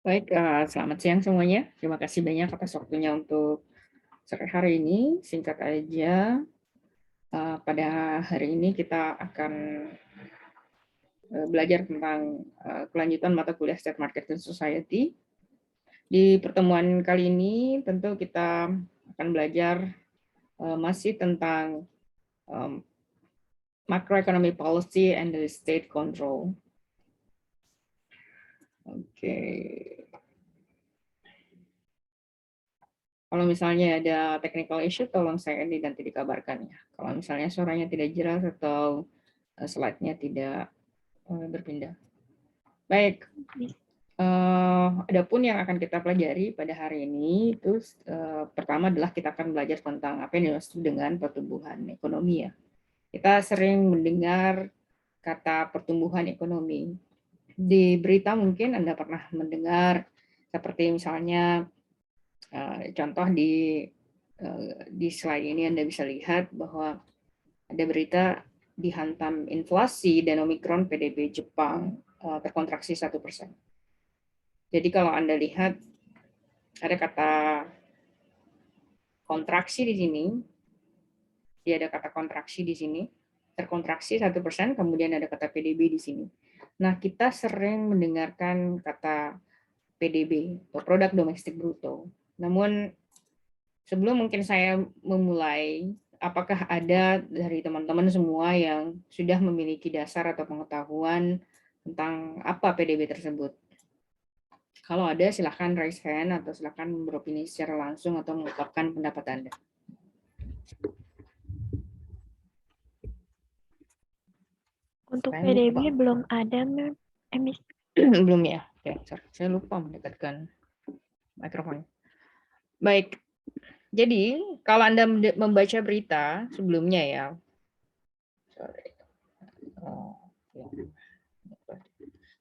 Baik, selamat siang semuanya. Terima kasih banyak atas waktunya untuk sore hari ini. Singkat aja, pada hari ini kita akan belajar tentang kelanjutan mata kuliah State Market and Society. Di pertemuan kali ini tentu kita akan belajar masih tentang macroeconomic policy and the state control. Oke. Kalau misalnya ada technical issue, tolong saya nanti dikabarkan ya. Kalau misalnya suaranya tidak jelas atau slide-nya tidak berpindah. Baik, adapun yang akan kita pelajari pada hari ini itu pertama adalah kita akan belajar tentang apa yang dimaksud dengan pertumbuhan ekonomi ya. Kita sering mendengar kata pertumbuhan ekonomi. Di berita mungkin Anda pernah mendengar seperti misalnya contoh di slide ini Anda bisa lihat bahwa ada berita dihantam inflasi dan Omikron PDB Jepang terkontraksi 1%. Jadi kalau Anda lihat ada kata kontraksi di sini, dia ada kata kontraksi di sini, terkontraksi 1%, kemudian ada kata PDB di sini. Nah, kita sering mendengarkan kata PDB atau produk domestik bruto. Namun sebelum mungkin saya memulai, apakah ada dari teman-teman semua yang sudah memiliki dasar atau pengetahuan tentang apa PDB tersebut? Kalau ada, silakan raise hand atau silakan beropini secara langsung atau mengungkapkan pendapat Anda. Untuk Saya PDB lupa. belum ada, Miss. Belum ya? Oke, saya lupa mendekatkan mikrofon. Baik, jadi kalau Anda membaca berita sebelumnya ya, sorry.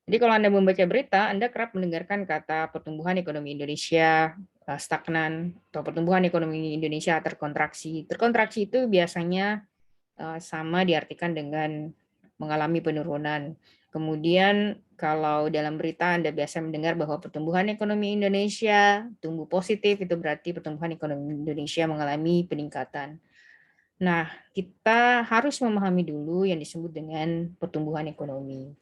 Jadi kalau Anda membaca berita, Anda kerap mendengarkan kata pertumbuhan ekonomi Indonesia stagnan atau pertumbuhan ekonomi Indonesia terkontraksi. Terkontraksi itu biasanya sama diartikan dengan mengalami penurunan. Kemudian kalau dalam berita Anda biasa mendengar bahwa pertumbuhan ekonomi Indonesia tumbuh positif, itu berarti pertumbuhan ekonomi Indonesia mengalami peningkatan. Nah, kita harus memahami dulu yang disebut dengan pertumbuhan ekonomi.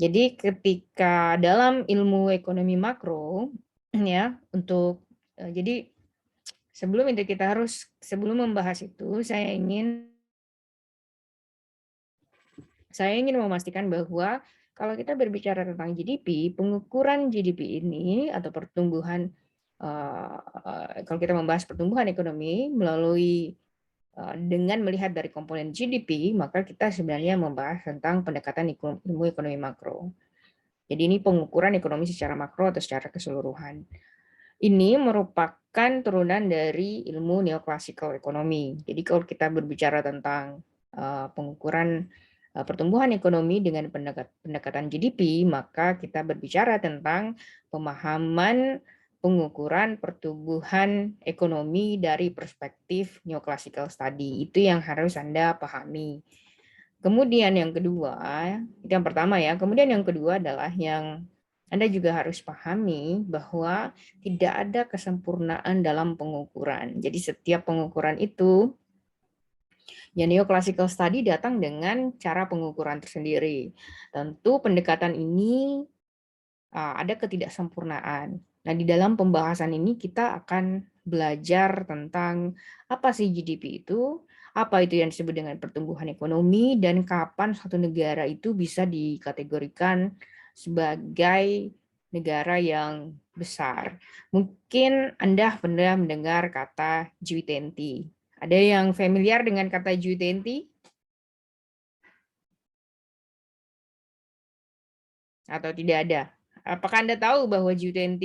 Jadi ketika dalam ilmu ekonomi makro ya jadi sebelum membahas itu saya ingin memastikan bahwa kalau kita berbicara tentang GDP, pengukuran GDP ini atau pertumbuhan kalau kita membahas pertumbuhan ekonomi melalui dengan melihat dari komponen GDP, maka kita sebenarnya membahas tentang pendekatan ilmu ekonomi makro. Jadi ini pengukuran ekonomi secara makro atau secara keseluruhan. Ini merupakan turunan dari ilmu neoclassical ekonomi. Jadi kalau kita berbicara tentang pengukuran pertumbuhan ekonomi dengan pendekatan GDP, maka kita berbicara tentang pemahaman pengukuran pertumbuhan ekonomi dari perspektif neoclassical study. Itu yang harus Anda pahami. Kemudian yang kedua, itu yang pertama ya. Kemudian yang kedua adalah yang Anda juga harus pahami bahwa tidak ada kesempurnaan dalam pengukuran. Jadi setiap pengukuran itu, ya neoclassical study datang dengan cara pengukuran tersendiri. Tentu pendekatan ini ada ketidaksempurnaan. Nah, di dalam pembahasan ini kita akan belajar tentang apa sih GDP itu, apa itu yang disebut dengan pertumbuhan ekonomi, dan kapan suatu negara itu bisa dikategorikan sebagai negara yang besar. Mungkin Anda pernah mendengar kata G20. Ada yang familiar dengan kata G20? Atau tidak ada? Apakah Anda tahu bahwa G20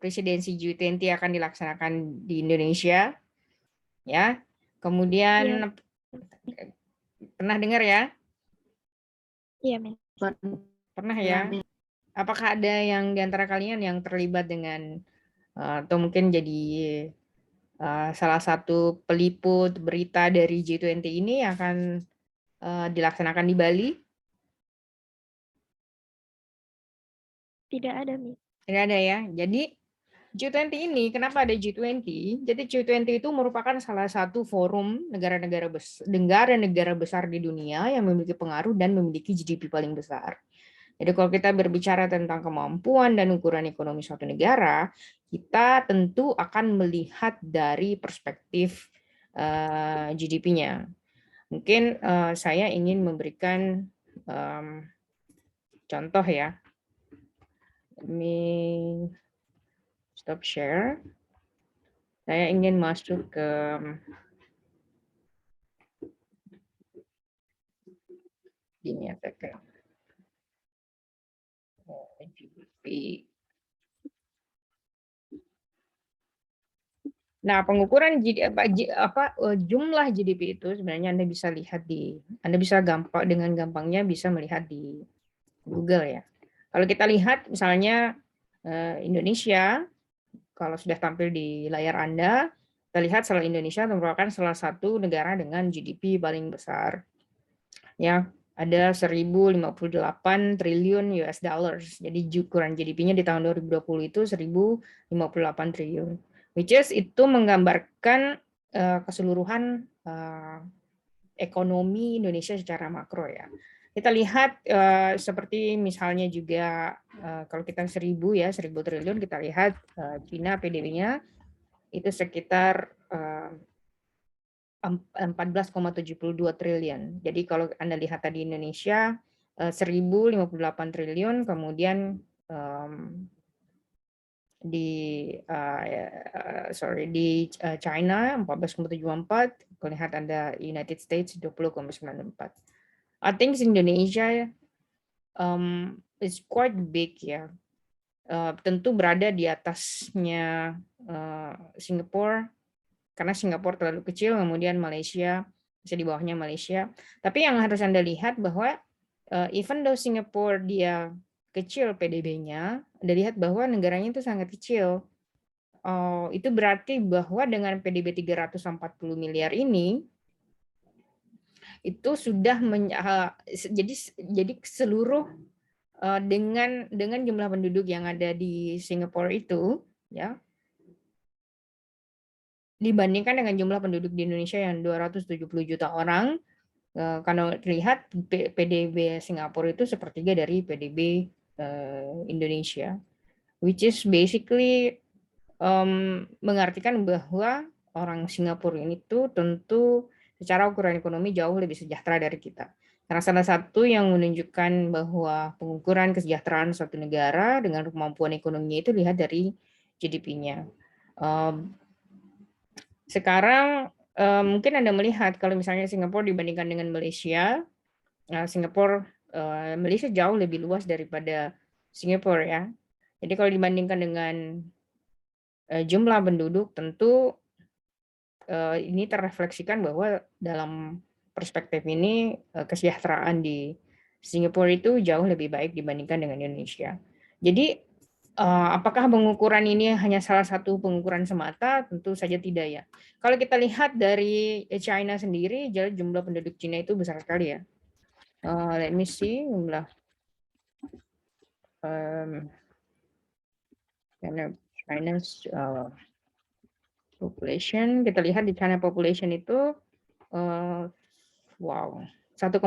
presidensi G20 akan dilaksanakan di Indonesia? Ya. Kemudian pernah dengar ya? Iya, Miss. Pernah ya? Apakah ada yang di antara kalian yang terlibat dengan atau mungkin jadi salah satu peliput berita dari G20 ini akan dilaksanakan di Bali? Tidak ada, Miss. Tidak ada ya. Jadi G20 ini, kenapa ada G20? Jadi G20 itu merupakan salah satu forum negara-negara besar di dunia yang memiliki pengaruh dan memiliki GDP paling besar. Jadi kalau kita berbicara tentang kemampuan dan ukuran ekonomi suatu negara, kita tentu akan melihat dari perspektif GDP-nya. Mungkin saya ingin memberikan contoh ya. Let me stop share. Saya ingin masuk ke dinyatakan GDP. Nah, pengukuran jumlah GDP itu sebenarnya Anda bisa lihat Anda bisa dengan gampangnya bisa melihat di Google ya. Kalau kita lihat misalnya Indonesia, kalau sudah tampil di layar Anda, kita lihat Indonesia merupakan salah satu negara dengan GDP paling besar. Ya, ada 1.058 triliun US dollars. Jadi ukuran GDP-nya di tahun 2020 itu 1.058 triliun. Which is itu menggambarkan keseluruhan ekonomi Indonesia secara makro ya. Kita lihat seperti misalnya juga kalau kita 1.000 triliun, kita lihat Cina PDB-nya itu sekitar 14,72 triliun. Jadi kalau Anda lihat tadi Indonesia 1.058 triliun, kemudian di China 14,74, kalau lihat Anda United States 20,94. I think Indonesia is quite big ya. Tentu berada di atasnya Singapura, karena Singapura terlalu kecil, kemudian Malaysia bisa di bawahnya Malaysia. Tapi yang harus Anda lihat bahwa even though Singapura dia kecil PDB-nya, Anda lihat bahwa negaranya itu sangat kecil. Itu berarti bahwa dengan PDB 340 miliar ini, itu sudah jadi seluruh dengan jumlah penduduk yang ada di Singapura itu, ya, dibandingkan dengan jumlah penduduk di Indonesia yang 270 juta orang, karena terlihat PDB Singapura itu sepertiga dari PDB Indonesia, which is basically mengartikan bahwa orang Singapura ini tuh tentu secara ukuran ekonomi jauh lebih sejahtera dari kita. Karena salah satu yang menunjukkan bahwa pengukuran kesejahteraan suatu negara dengan kemampuan ekonominya itu lihat dari GDP-nya. Sekarang mungkin Anda melihat kalau misalnya Singapura dibandingkan dengan Malaysia, Malaysia jauh lebih luas daripada Singapura ya. Jadi kalau dibandingkan dengan jumlah penduduk, tentu ini terrefleksikan bahwa dalam perspektif ini kesejahteraan di Singapura itu jauh lebih baik dibandingkan dengan Indonesia. Jadi apakah pengukuran ini hanya salah satu pengukuran semata? Tentu saja tidak ya. Kalau kita lihat dari China sendiri, jumlah penduduk Cina itu besar sekali ya. Let me see jumlah China's population. Kita lihat di China population itu wow 1,4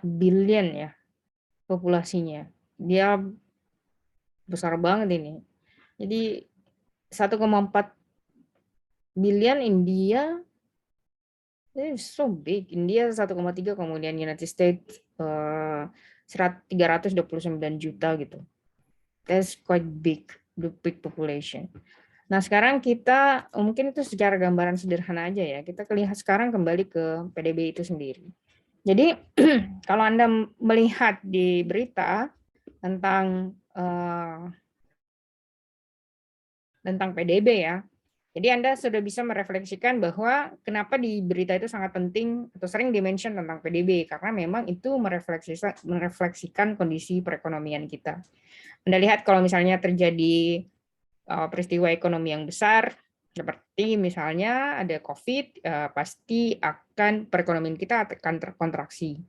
billion ya populasinya. Dia besar banget ini. Jadi 1,4 billion India so big. India 1,3, kemudian United States 329 juta gitu. That's quite big, the big population. Nah, sekarang kita mungkin itu secara gambaran sederhana aja ya. Kita lihat sekarang kembali ke PDB itu sendiri. Jadi kalau Anda melihat di berita tentang PDB ya, jadi Anda sudah bisa merefleksikan bahwa kenapa di berita itu sangat penting atau sering dimention tentang PDB, karena memang itu merefleksikan kondisi perekonomian kita. Anda lihat kalau misalnya terjadi peristiwa ekonomi yang besar, seperti misalnya ada COVID, pasti akan perekonomian kita akan terkontraksi.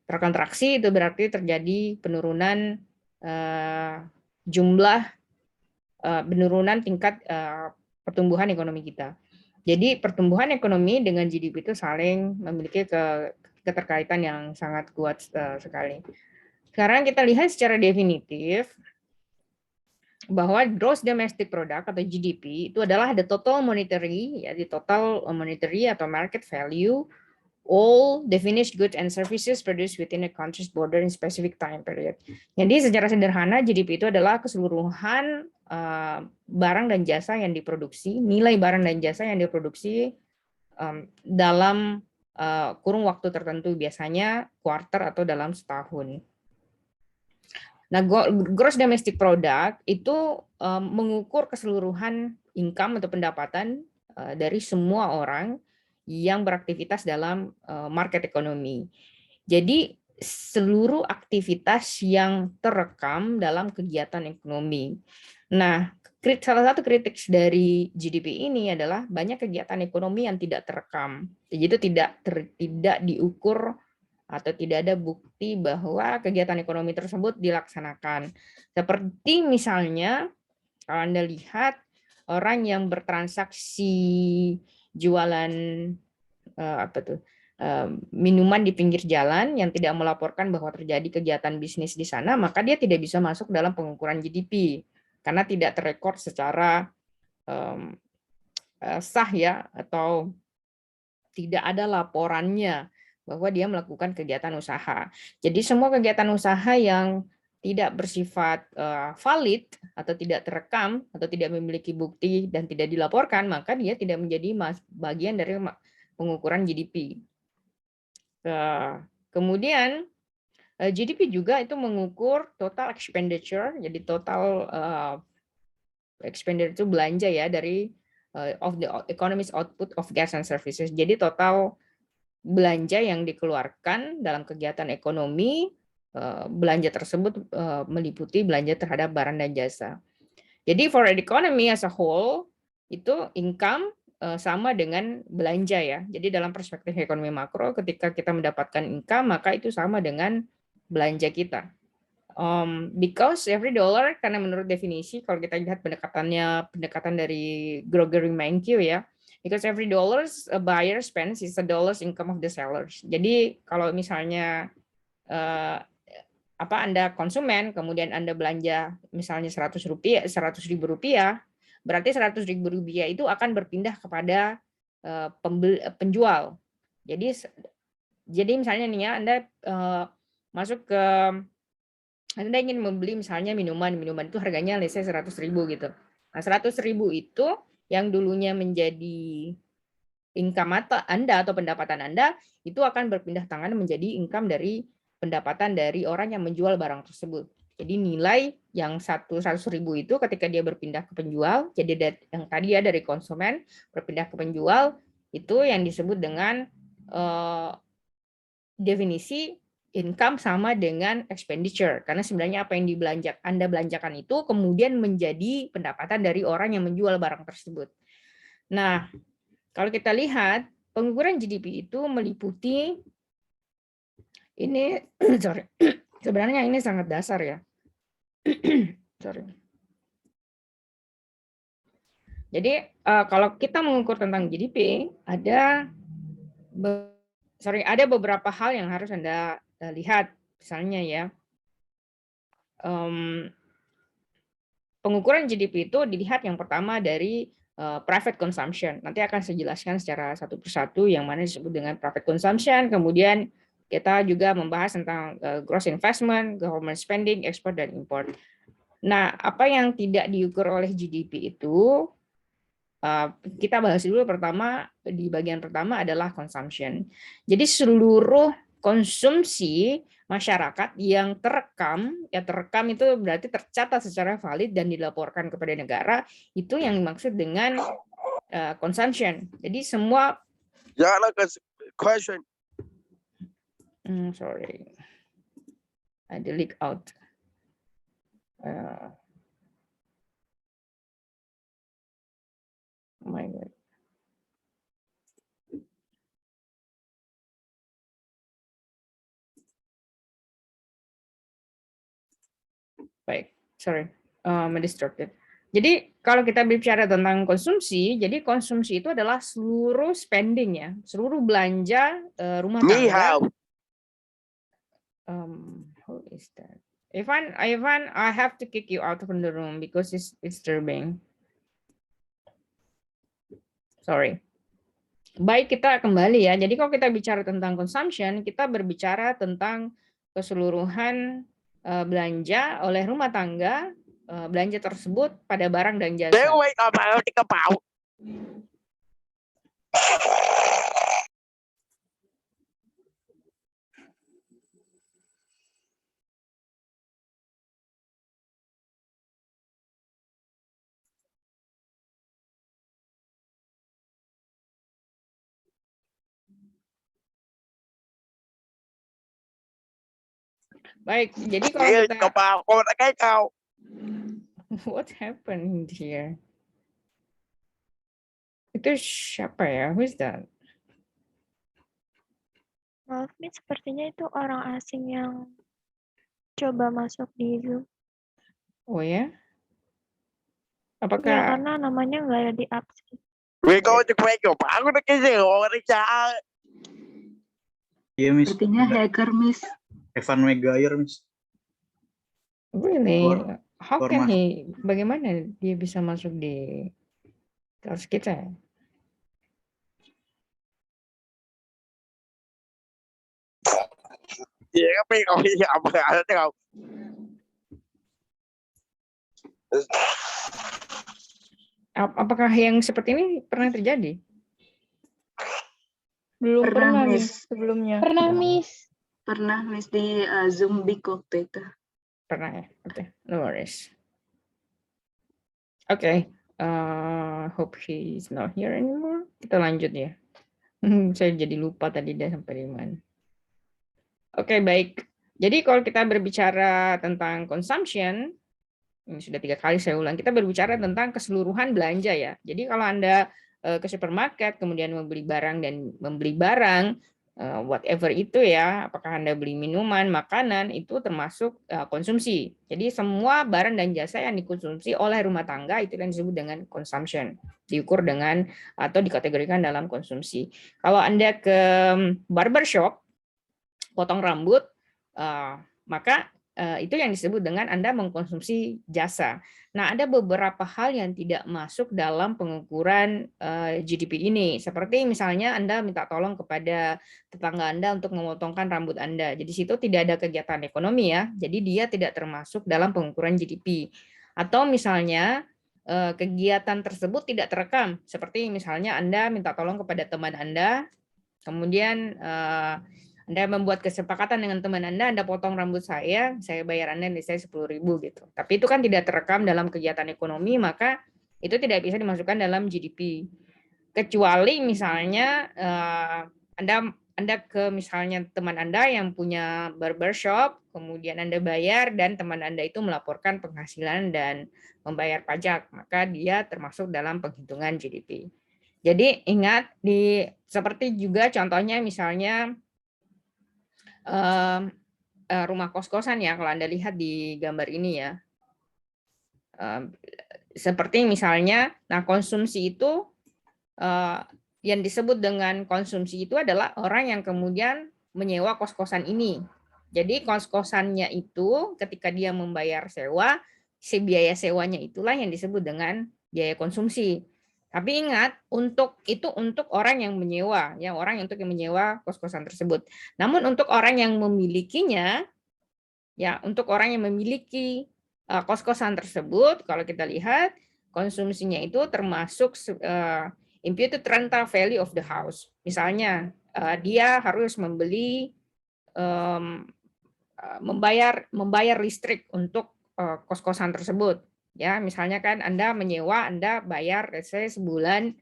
Terkontraksi itu berarti terjadi penurunan jumlah penurunan tingkat pertumbuhan ekonomi kita. Jadi pertumbuhan ekonomi dengan GDP itu saling memiliki keterkaitan yang sangat kuat sekali. Sekarang kita lihat secara definitif bahwa gross domestic product atau GDP itu adalah the total monetary, ya, the total monetary atau market value all the finished goods and services produced within a country's border in specific time period. Jadi secara sederhana GDP itu adalah keseluruhan barang dan jasa yang diproduksi, nilai barang dan jasa yang diproduksi dalam kurung waktu tertentu, biasanya quarter atau dalam setahun. Nah, gross domestic product itu mengukur keseluruhan income atau pendapatan dari semua orang yang beraktivitas dalam market ekonomi. Jadi seluruh aktivitas yang terekam dalam kegiatan ekonomi. Nah, salah satu kritik dari GDP ini adalah banyak kegiatan ekonomi yang tidak terekam. Jadi itu tidak diukur atau tidak ada bukti bahwa kegiatan ekonomi tersebut dilaksanakan. Seperti misalnya kalau Anda lihat orang yang bertransaksi jualan minuman di pinggir jalan yang tidak melaporkan bahwa terjadi kegiatan bisnis di sana, maka dia tidak bisa masuk dalam pengukuran GDP karena tidak terekord secara sah, ya, atau tidak ada laporannya bahwa dia melakukan kegiatan usaha. Jadi semua kegiatan usaha yang tidak bersifat valid atau tidak terekam atau tidak memiliki bukti dan tidak dilaporkan, maka dia tidak menjadi bagian dari pengukuran GDP. Kemudian GDP juga itu mengukur total expenditure, jadi total expenditure itu belanja, ya, dari of the economy's output of goods and services. Jadi total belanja yang dikeluarkan dalam kegiatan ekonomi, belanja tersebut meliputi belanja terhadap barang dan jasa. Jadi for the economy as a whole, itu income sama dengan belanja, ya. Jadi dalam perspektif ekonomi makro, ketika kita mendapatkan income, maka itu sama dengan belanja kita. Because every dollar, karena menurut definisi, kalau kita lihat pendekatan dari Gregory Mankiw, ya, because every dollars a buyer spends is a dollars income of the sellers. Jadi kalau misalnya Anda konsumen, kemudian Anda belanja misalnya 100 ribu rupiah, berarti 100 ribu rupiah itu akan berpindah kepada penjual. Jadi misalnya nih, ya, Anda masuk ke, Anda ingin membeli misalnya minuman itu harganya let's say 100 ribu gitu. Nah, 100 ribu itu yang dulunya menjadi income Anda atau pendapatan Anda, itu akan berpindah tangan menjadi income dari pendapatan dari orang yang menjual barang tersebut. Jadi nilai yang 100 ribu itu ketika dia berpindah ke penjual, jadi yang tadi, ya, dari konsumen berpindah ke penjual, itu yang disebut dengan definisi income sama dengan expenditure, karena sebenarnya apa yang Anda belanjakan itu kemudian menjadi pendapatan dari orang yang menjual barang tersebut. Nah, kalau kita lihat pengukuran GDP itu meliputi ini, sorry, sebenarnya ini sangat dasar, ya. Sorry. Jadi kalau kita mengukur tentang GDP, ada beberapa hal yang harus Anda lihat, misalnya, ya. Pengukuran GDP itu dilihat yang pertama dari private consumption. Nanti akan saya jelaskan secara satu persatu yang mana disebut dengan private consumption. Kemudian kita juga membahas tentang gross investment, government spending, export dan import. Nah, apa yang tidak diukur oleh GDP itu kita bahas dulu di bagian pertama adalah consumption. Jadi seluruh konsumsi masyarakat yang terekam itu berarti tercatat secara valid dan dilaporkan kepada negara, itu yang dimaksud dengan consumption. Jadi semua question. Sorry, I delete out. Oh my God. Baik, sorry, distracted. Jadi kalau kita bicara tentang konsumsi, jadi konsumsi itu adalah seluruh spending ya, seluruh belanja rumah Ni tangga. hao. Who is that? Ivan, I have to kick you out from the room because it's disturbing. Sorry. Baik, kita kembali ya. Jadi kalau kita bicara tentang consumption, kita berbicara tentang keseluruhan belanja oleh rumah tangga, belanja tersebut pada barang dan Nếu jasa. quay còn bạn thì có bảo. Baik, jadi kalau Vậy kita còn bảo con đã cái cao. what happened here? Itu siapa ya? Who is that? Maaf, Miss, sepertinya itu orang asing yang coba masuk di Zoom. Oh ya? Ya, Apakah karena namanya nggak ada di absen. Vì con cho quay còn bảo nó cái gì rồi đấy cha. Iya, Miss. Sepertinya Ada hacker, Miss. Evan Megayer, Miss. really? How Keluar can masuk. bagaimana dia bisa masuk di kelas kita? Vậy có biết không bây giờ mà thấy không? Apakah yang seperti ini pernah terjadi? Belum Pernah, pernah nih Miss. sebelumnya. Pernah, Miss. Pernah, Miss, di Zoom Big waktu itu. Pernah ya? Oke, no worries. Oke, hope he's not here anymore. Kita lanjut ya. Saya jadi lupa tadi dia sampai di mana. Oke, baik. Jadi kalau kita berbicara tentang consumption, ini sudah 3 kali saya ulang, kita berbicara tentang keseluruhan belanja ya. Jadi kalau Anda ke supermarket, kemudian membeli barang, whatever itu ya, apakah Anda beli minuman, makanan, itu termasuk konsumsi. Jadi semua barang dan jasa yang dikonsumsi oleh rumah tangga itu yang disebut dengan consumption, diukur dengan atau dikategorikan dalam konsumsi. Kalau Anda ke barbershop, potong rambut, maka itu yang disebut dengan Anda mengkonsumsi jasa. Nah, ada beberapa hal yang tidak masuk dalam pengukuran GDP ini. Seperti misalnya Anda minta tolong kepada tetangga Anda untuk memotongkan rambut Anda. Jadi situ tidak ada kegiatan ekonomi ya. Jadi dia tidak termasuk dalam pengukuran GDP. Atau misalnya kegiatan tersebut tidak terekam. Seperti misalnya Anda minta tolong kepada teman Anda, kemudian Anda membuat kesepakatan dengan teman Anda potong rambut saya bayar Anda saya 10.000 gitu. Tapi itu kan tidak terekam dalam kegiatan ekonomi, maka itu tidak bisa dimasukkan dalam GDP. Kecuali misalnya Anda ke misalnya teman Anda yang punya barbershop, kemudian Anda bayar dan teman Anda itu melaporkan penghasilan dan membayar pajak, maka dia termasuk dalam penghitungan GDP. Jadi ingat seperti juga contohnya misalnya rumah kos-kosan ya, kalau Anda lihat di gambar ini ya, seperti misalnya, nah konsumsi itu yang disebut dengan konsumsi itu adalah orang yang kemudian menyewa kos-kosan ini. Jadi kos-kosannya itu ketika dia membayar sewa, si biaya sewanya itulah yang disebut dengan biaya konsumsi. Tapi ingat, untuk orang yang menyewa, ya orang yang menyewa kos-kosan tersebut. Namun untuk orang yang memilikinya, ya untuk orang yang memiliki kos-kosan tersebut, kalau kita lihat konsumsinya itu termasuk imputed rental value of the house. Misalnya dia harus membayar listrik untuk kos-kosan tersebut. Ya, misalnya kan Anda menyewa, Anda bayar sebulan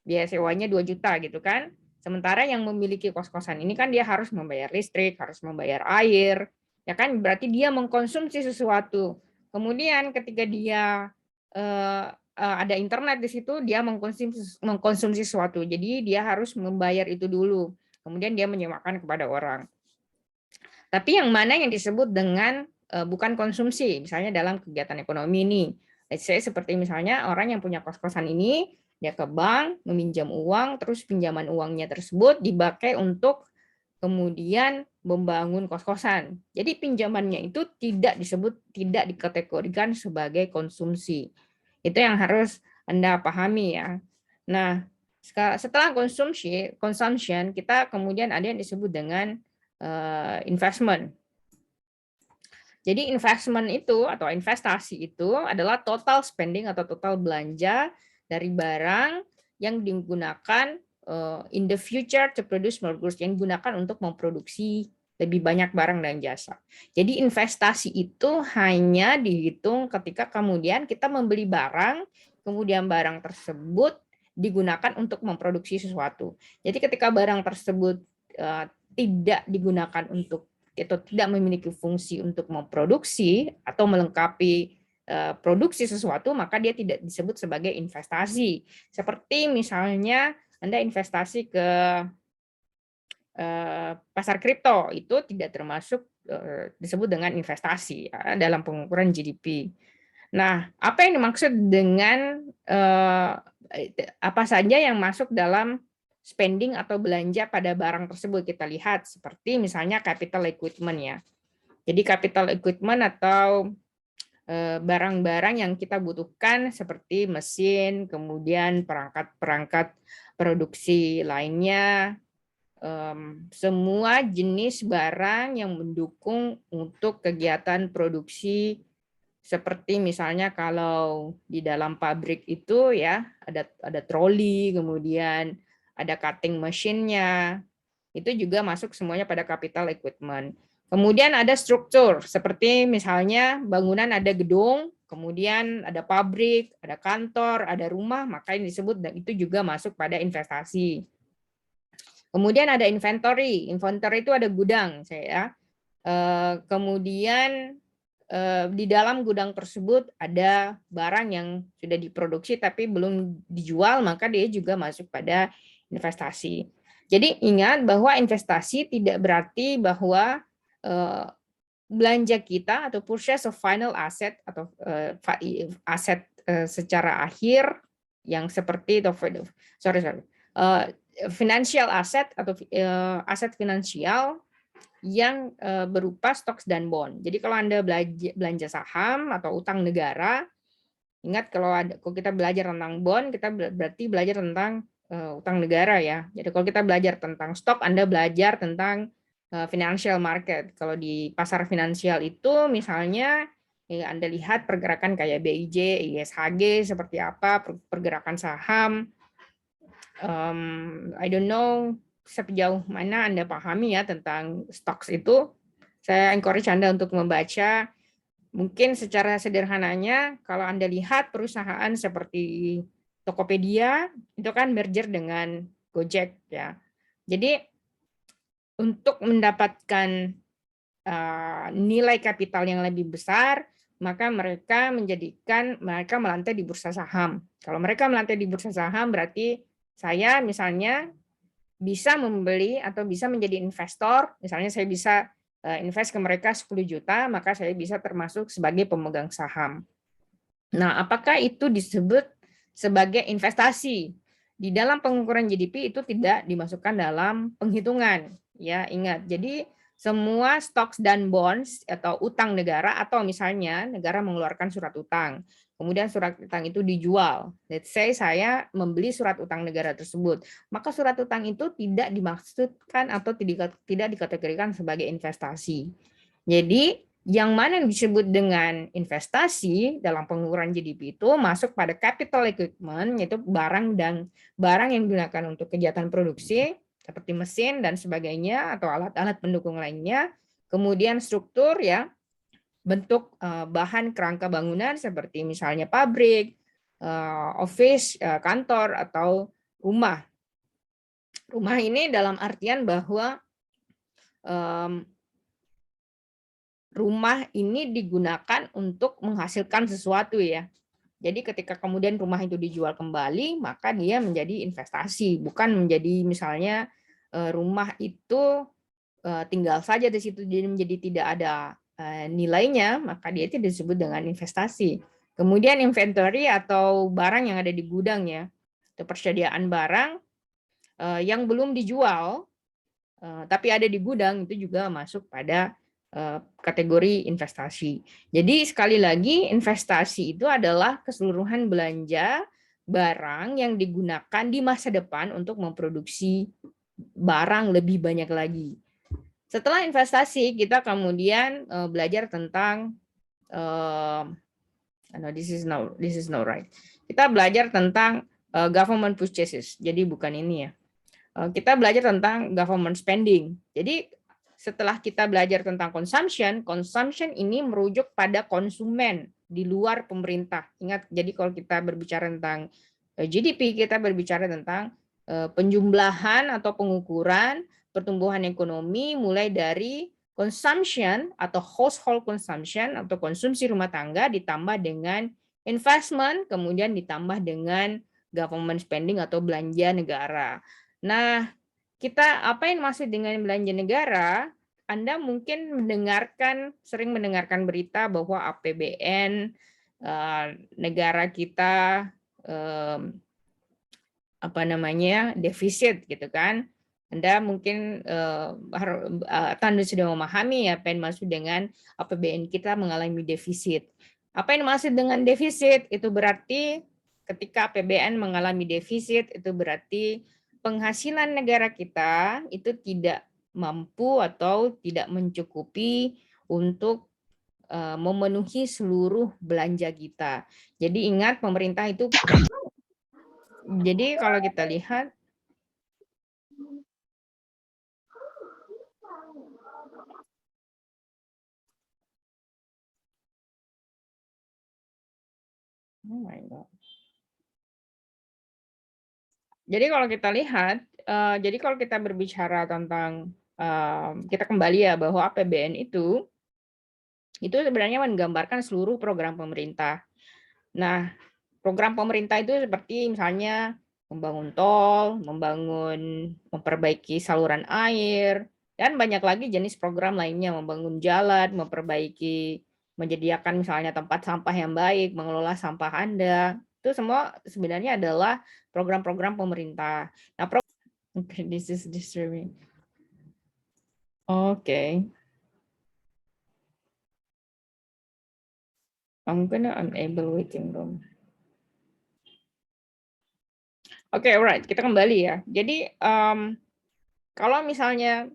biaya sewanya 2 juta gitu kan. Sementara yang memiliki kos-kosan ini kan dia harus membayar listrik, harus membayar air, ya kan berarti dia mengkonsumsi sesuatu. Kemudian ketika dia ada internet di situ, dia mengkonsumsi sesuatu. Jadi dia harus membayar itu dulu. Kemudian dia menyewakan kepada orang. Tapi yang mana yang disebut dengan bukan konsumsi, misalnya dalam kegiatan ekonomi ini. Let's say seperti misalnya orang yang punya kos-kosan ini, dia ke bank, meminjam uang, terus pinjaman uangnya tersebut dipakai untuk kemudian membangun kos-kosan. Jadi pinjamannya itu tidak dikategorikan sebagai konsumsi. Itu yang harus Anda pahami ya. Nah, setelah consumption, kita kemudian ada yang disebut dengan investment. Jadi investment itu atau investasi itu adalah total spending atau total belanja dari barang yang digunakan in the future to produce more goods, yang digunakan untuk memproduksi lebih banyak barang dan jasa. Jadi investasi itu hanya dihitung ketika kemudian kita membeli barang, kemudian barang tersebut digunakan untuk memproduksi sesuatu. Jadi ketika barang tersebut tidak digunakan untuk atau tidak memiliki fungsi untuk memproduksi atau melengkapi produksi sesuatu, maka dia tidak disebut sebagai investasi. Seperti misalnya Anda investasi ke pasar kripto, itu tidak termasuk disebut dengan investasi dalam pengukuran GDP. Nah, apa yang dimaksud dengan apa saja yang masuk dalam spending atau belanja pada barang tersebut? Kita lihat seperti misalnya capital equipment ya. Jadi capital equipment atau barang-barang yang kita butuhkan seperti mesin, kemudian perangkat-perangkat produksi lainnya, semua jenis barang yang mendukung untuk kegiatan produksi. Seperti misalnya kalau di dalam pabrik itu ya ada troli, kemudian ada cutting machine-nya, itu juga masuk semuanya pada capital equipment. Kemudian ada struktur, seperti misalnya bangunan ada gedung, kemudian ada pabrik, ada kantor, ada rumah, maka yang disebut dan itu juga masuk pada investasi. Kemudian ada inventory, inventory itu ada gudang, saya. Kemudian di dalam gudang tersebut ada barang yang sudah diproduksi tapi belum dijual, maka dia juga masuk pada investasi. Jadi ingat bahwa investasi tidak berarti bahwa belanja kita atau purchase of final asset atau aset secara akhir yang seperti financial asset atau aset finansial yang berupa stocks dan bond. Jadi kalau Anda belanja saham atau utang negara, ingat kalau kita belajar tentang bond, kita berarti belajar tentang utang negara ya. Jadi kalau kita belajar tentang stok, Anda belajar tentang financial market. Kalau di pasar finansial itu misalnya Anda lihat pergerakan kayak BIJ, ISHG seperti apa, pergerakan saham. I don't know sejauh mana Anda pahami ya tentang stocks itu. Saya encourage Anda untuk membaca. Mungkin secara sederhananya kalau Anda lihat perusahaan seperti Tokopedia itu kan merger dengan Gojek ya. Jadi untuk mendapatkan nilai kapital yang lebih besar, maka mereka melantai di bursa saham. Kalau mereka melantai di bursa saham berarti saya misalnya bisa membeli atau bisa menjadi investor, misalnya saya bisa invest ke mereka 10 juta, maka saya bisa termasuk sebagai pemegang saham. Nah, apakah itu disebut sebagai investasi? Di dalam pengukuran GDP itu tidak dimasukkan dalam penghitungan. Ya, ingat. Jadi semua stocks dan bonds atau utang negara atau misalnya negara mengeluarkan surat utang. Kemudian surat utang itu dijual. Let's say saya membeli surat utang negara tersebut. Maka surat utang itu tidak dimaksudkan atau tidak dikategorikan sebagai investasi. Jadi yang mana yang disebut dengan investasi dalam pengukuran GDP itu masuk pada capital equipment, yaitu barang yang digunakan untuk kegiatan produksi seperti mesin dan sebagainya atau alat-alat pendukung lainnya. Kemudian struktur ya, bentuk bahan kerangka bangunan seperti misalnya pabrik, office, kantor atau rumah. Rumah ini dalam artian bahwa rumah ini digunakan untuk menghasilkan sesuatu ya. Jadi ketika kemudian rumah itu dijual kembali, maka dia menjadi investasi, bukan menjadi misalnya rumah itu tinggal saja di situ jadi menjadi tidak ada nilainya, maka dia itu disebut dengan investasi. Kemudian inventory atau barang yang ada di gudang ya, atau persediaan barang yang belum dijual tapi ada di gudang, itu juga masuk pada kategori investasi. Jadi sekali lagi investasi itu adalah keseluruhan belanja barang yang digunakan di masa depan untuk memproduksi barang lebih banyak lagi. Setelah investasi, kita kemudian belajar tentang no, this is not right. Kita belajar tentang government purchases. Jadi bukan ini ya. Kita belajar tentang government spending. Jadi setelah kita belajar tentang consumption ini merujuk pada konsumen di luar pemerintah. Ingat, jadi kalau kita berbicara tentang GDP, kita berbicara tentang penjumlahan atau pengukuran pertumbuhan ekonomi mulai dari consumption atau household consumption atau konsumsi rumah tangga ditambah dengan investment, kemudian ditambah dengan government spending atau belanja negara. Nah, kita apa yang maksud dengan belanja negara? Anda mungkin sering mendengarkan berita bahwa APBN negara kita defisit gitu kan. Anda mungkin Anda sudah memahami apa yang maksud dengan APBN kita mengalami defisit. Apa yang maksud dengan defisit? Itu berarti ketika APBN mengalami defisit, itu berarti penghasilan negara kita itu tidak mampu atau tidak mencukupi untuk memenuhi seluruh belanja kita. Jadi ingat pemerintah itu, jadi kalau kita lihat, oh my God. Jadi kalau kita lihat, jadi kalau kita berbicara tentang, kita kembali ya bahwa APBN itu sebenarnya menggambarkan seluruh program pemerintah. Nah, program pemerintah itu seperti misalnya membangun tol, memperbaiki saluran air, dan banyak lagi jenis program lainnya, membangun jalan, menyediakan misalnya tempat sampah yang baik, mengelola sampah Anda. Itu semua sebenarnya adalah program-program pemerintah. Nah, this is disturbing. Okay. I'm gonna enable waiting room. Oke, alright. Kita kembali ya. Jadi kalau misalnya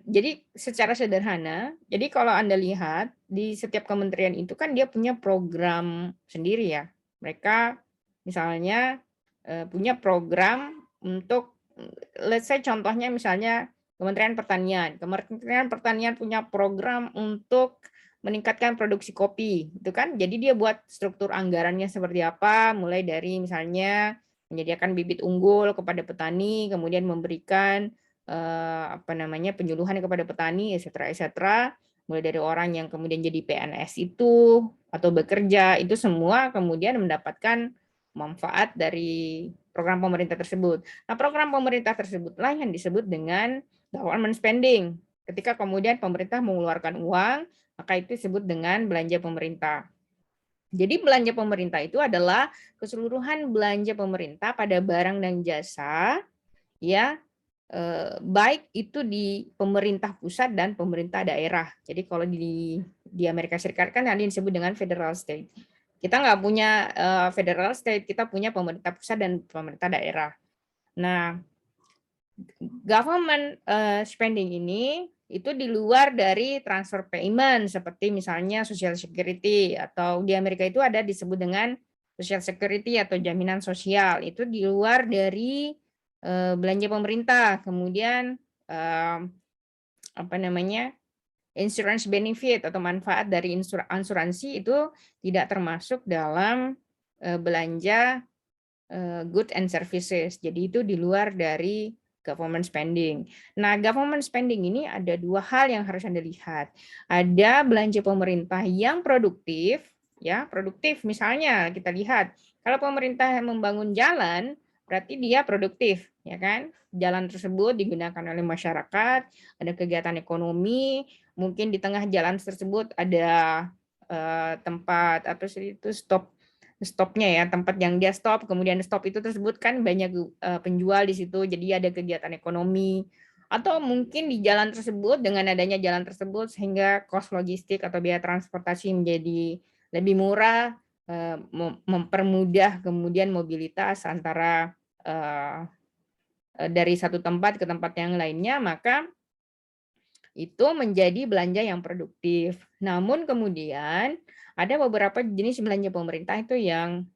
jadi secara sederhana, jadi kalau Anda lihat di setiap kementerian itu kan dia punya program sendiri ya. Mereka misalnya punya program untuk, let's say contohnya misalnya Kementerian Pertanian. Kementerian Pertanian punya program untuk meningkatkan produksi kopi, itu kan. Jadi dia buat struktur anggarannya seperti apa, mulai dari misalnya menyediakan bibit unggul kepada petani, kemudian memberikan penyuluhan kepada petani, etc. Mulai dari orang yang kemudian jadi PNS itu atau bekerja, itu semua kemudian mendapatkan manfaat dari program pemerintah tersebut. Nah, program pemerintah tersebutlah yang disebut dengan government spending. Ketika kemudian pemerintah mengeluarkan uang, maka itu disebut dengan belanja pemerintah. Jadi belanja pemerintah itu adalah keseluruhan belanja pemerintah pada barang dan jasa, ya, baik itu di pemerintah pusat dan pemerintah daerah. Jadi kalau di Amerika Serikat kan yang disebut dengan federal state. Kita nggak punya federal state, kita punya pemerintah pusat dan pemerintah daerah. Nah, government spending ini itu di luar dari transfer payment, seperti misalnya Social Security, atau di Amerika itu ada disebut dengan Social Security atau jaminan sosial. Itu di luar dari belanja pemerintah. Kemudian insurance benefit atau manfaat dari asuransi itu tidak termasuk dalam belanja goods and services. Jadi itu di luar dari government spending. Nah, government spending ini ada dua hal yang harus Anda lihat. Ada belanja pemerintah yang produktif, ya, produktif. Misalnya kita lihat, kalau pemerintah membangun jalan, berarti dia produktif, ya kan? Jalan tersebut digunakan oleh masyarakat, ada kegiatan ekonomi, mungkin di tengah jalan tersebut ada tempat apa sih itu stopnya ya, tempat yang dia stop, kemudian stop itu tersebut kan banyak penjual di situ, jadi ada kegiatan ekonomi. Atau mungkin di jalan tersebut, dengan adanya jalan tersebut sehingga kos logistik atau biaya transportasi menjadi lebih murah, mempermudah kemudian mobilitas antara dari satu tempat ke tempat yang lainnya, maka itu menjadi belanja yang produktif. Namun kemudian ada beberapa jenis belanja pemerintah itu yang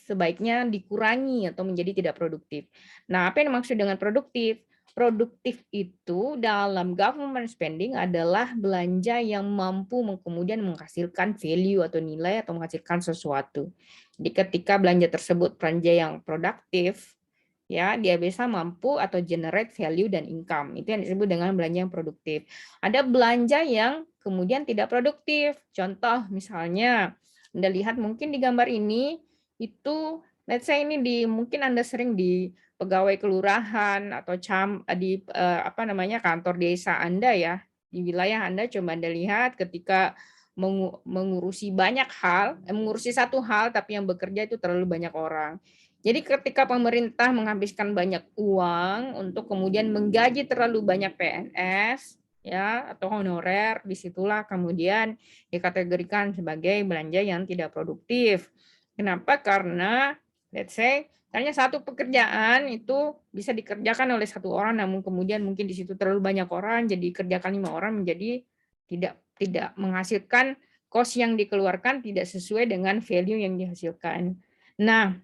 sebaiknya dikurangi atau menjadi tidak produktif. Nah, apa yang dimaksud dengan produktif? Produktif itu dalam government spending adalah belanja yang mampu kemudian menghasilkan value atau nilai atau menghasilkan sesuatu. Jadi ketika belanja tersebut belanja yang produktif, ya dia bisa mampu atau generate value dan income. Itu yang disebut dengan belanja yang produktif. Ada belanja yang kemudian tidak produktif. Contoh misalnya Anda lihat mungkin di gambar ini itu let's say ini mungkin Anda sering di pegawai kelurahan atau di kantor desa Anda ya. Di wilayah Anda coba Anda lihat ketika mengurusi banyak hal, mengurusi satu hal tapi yang bekerja itu terlalu banyak orang. Jadi ketika pemerintah menghabiskan banyak uang untuk kemudian menggaji terlalu banyak PNS ya atau honorer, disitulah kemudian dikategorikan sebagai belanja yang tidak produktif. Kenapa? Karena let's say hanya satu pekerjaan itu bisa dikerjakan oleh satu orang, namun kemudian mungkin di situ terlalu banyak orang, jadi kerjakan 5 orang menjadi tidak menghasilkan cost yang dikeluarkan tidak sesuai dengan value yang dihasilkan. Nah,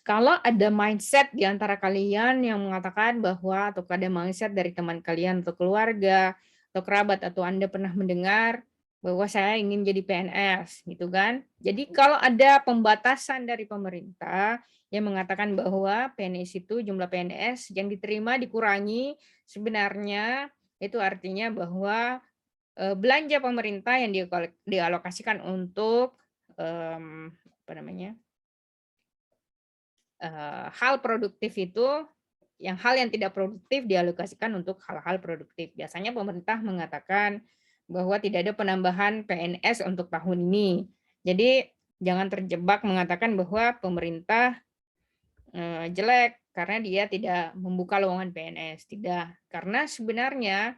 kalau ada mindset di antara kalian yang mengatakan bahwa atau ada mindset dari teman kalian atau keluarga atau kerabat atau Anda pernah mendengar bahwa saya ingin jadi PNS gitu kan. Jadi kalau ada pembatasan dari pemerintah yang mengatakan bahwa PNS itu jumlah PNS yang diterima dikurangi, sebenarnya itu artinya bahwa belanja pemerintah yang dialokasikan untuk hal produktif itu hal yang tidak produktif dialokasikan untuk hal-hal produktif. Biasanya pemerintah mengatakan bahwa tidak ada penambahan PNS untuk tahun ini. Jadi jangan terjebak mengatakan bahwa pemerintah jelek karena dia tidak membuka lowongan PNS. Tidak, karena sebenarnya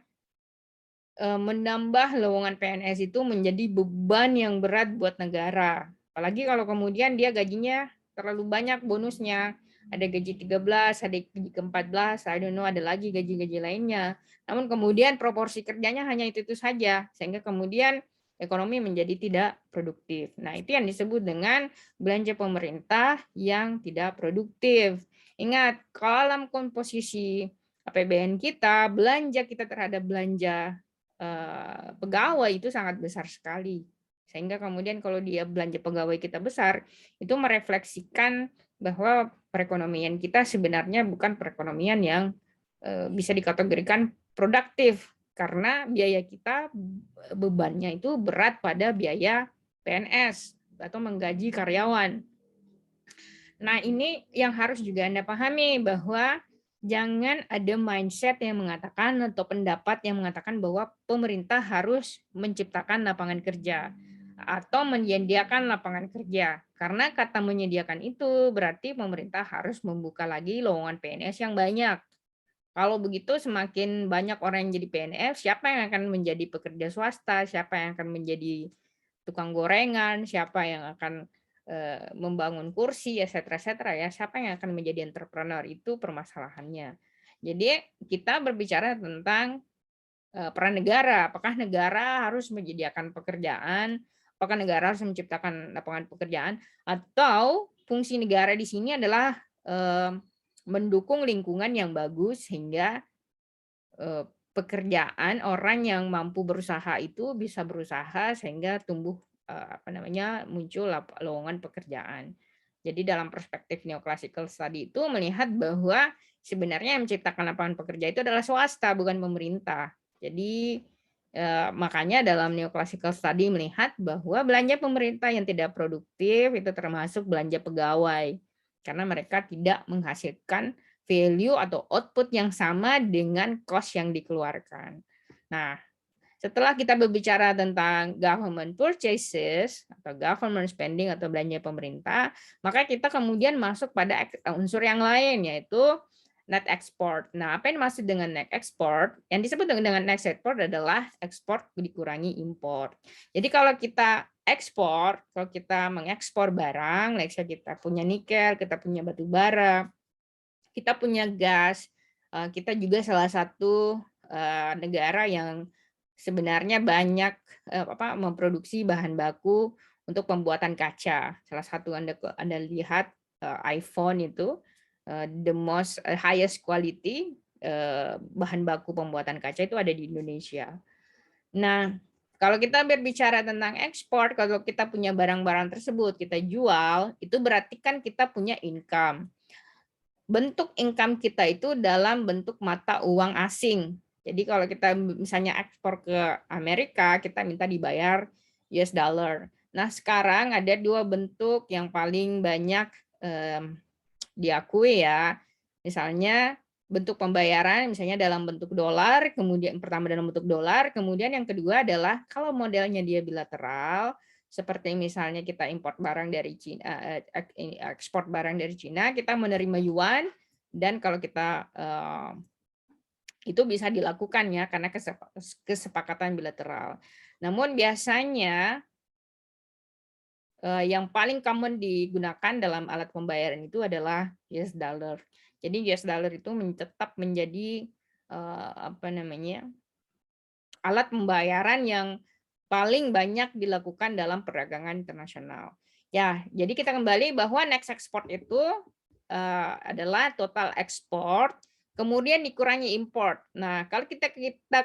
menambah lowongan PNS itu menjadi beban yang berat buat negara. Apalagi kalau kemudian dia gajinya terlalu banyak bonusnya. Ada gaji 13, ada gaji ke-14, I don't know, ada lagi gaji-gaji lainnya. Namun kemudian proporsi kerjanya hanya itu saja, sehingga kemudian ekonomi menjadi tidak produktif. Nah, itu yang disebut dengan belanja pemerintah yang tidak produktif. Ingat, kalau dalam komposisi APBN kita, belanja kita terhadap belanja pegawai itu sangat besar sekali. Sehingga kemudian kalau dia belanja pegawai kita besar, itu merefleksikan bahwa perekonomian kita sebenarnya bukan perekonomian yang bisa dikategorikan produktif, karena biaya kita bebannya itu berat pada biaya PNS atau menggaji karyawan. Nah, ini yang harus juga Anda pahami, bahwa jangan ada mindset yang mengatakan atau pendapat yang mengatakan bahwa pemerintah harus menciptakan lapangan kerja atau menyediakan lapangan kerja. Karena kata menyediakan itu berarti pemerintah harus membuka lagi lowongan PNS yang banyak. Kalau begitu semakin banyak orang yang jadi PNS, siapa yang akan menjadi pekerja swasta, siapa yang akan menjadi tukang gorengan, siapa yang akan membangun kursi, etc. ya, siapa yang akan menjadi entrepreneur, itu permasalahannya. Jadi kita berbicara tentang peran negara, apakah negara harus menyediakan pekerjaan, apakah negara harus menciptakan lapangan pekerjaan, atau fungsi negara di sini adalah mendukung lingkungan yang bagus sehingga pekerjaan orang yang mampu berusaha itu bisa berusaha sehingga tumbuh muncul lowongan pekerjaan. Jadi dalam perspektif neoclassical study itu melihat bahwa sebenarnya yang menciptakan lapangan pekerja itu adalah swasta, bukan pemerintah. Jadi makanya dalam neoclassical study melihat bahwa belanja pemerintah yang tidak produktif itu termasuk belanja pegawai. karena mereka tidak menghasilkan value atau output yang sama dengan cost yang dikeluarkan. Nah, setelah kita berbicara tentang government purchases atau government spending atau belanja pemerintah, maka kita kemudian masuk pada unsur yang lain, yaitu net export. Nah, apa yang dimaksud dengan net export? Yang disebut dengan net export adalah ekspor dikurangi impor. Jadi kalau kita ekspor, kalau kita mengekspor barang, let's say kita punya nikel, kita punya batu bara, kita punya gas, kita juga salah satu negara yang sebenarnya banyak memproduksi bahan baku untuk pembuatan kaca. Salah satu Anda lihat iPhone itu the most highest quality bahan baku pembuatan kaca itu ada di Indonesia. Nah, kalau kita berbicara tentang ekspor, kalau kita punya barang-barang tersebut kita jual, itu berarti kan kita punya income. Bentuk income kita itu dalam bentuk mata uang asing. Jadi kalau kita misalnya ekspor ke Amerika, kita minta dibayar US dollar. Nah, sekarang ada dua bentuk yang paling banyak diakui ya. Misalnya bentuk pembayaran misalnya dalam bentuk dolar, kemudian pertama dalam bentuk dolar, kemudian yang kedua adalah kalau modelnya dia bilateral, seperti misalnya kita impor barang dari Cina, ekspor barang dari Cina, kita menerima yuan, dan kalau kita itu bisa dilakukan ya karena kesepakatan bilateral. Namun biasanya yang paling common digunakan dalam alat pembayaran itu adalah US dollar. Jadi US dollar itu tetap menjadi alat pembayaran yang paling banyak dilakukan dalam perdagangan internasional. Ya, jadi kita kembali bahwa net export itu adalah total ekspor, kemudian dikurangi import. Nah, kalau kita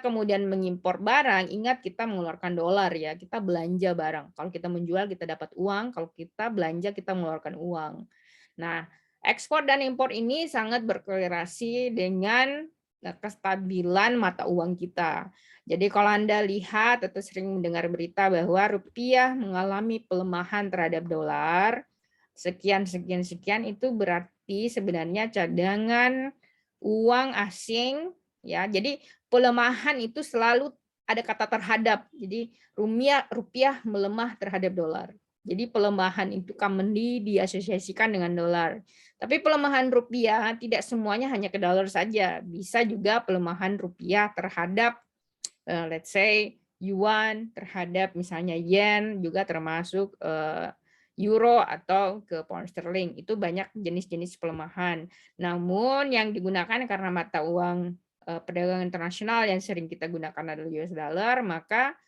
kemudian mengimpor barang, ingat kita mengeluarkan dolar ya, kita belanja barang. Kalau kita menjual kita dapat uang, kalau kita belanja kita mengeluarkan uang. Nah, ekspor dan impor ini sangat berkorelasi dengan kestabilan mata uang kita. Jadi kalau Anda lihat atau sering mendengar berita bahwa rupiah mengalami pelemahan terhadap dolar, sekian, itu berarti sebenarnya cadangan uang asing, ya. Jadi pelemahan itu selalu ada kata terhadap. Jadi rupiah melemah terhadap dolar. Jadi pelemahan itu commonly diasosiasikan dengan dolar. Tapi pelemahan rupiah tidak semuanya hanya ke dolar saja. Bisa juga pelemahan rupiah terhadap let's say yuan, terhadap misalnya yen, juga termasuk euro atau ke pound sterling. Itu banyak jenis-jenis pelemahan. Namun yang digunakan karena mata uang perdagangan internasional yang sering kita gunakan adalah US dollar, maka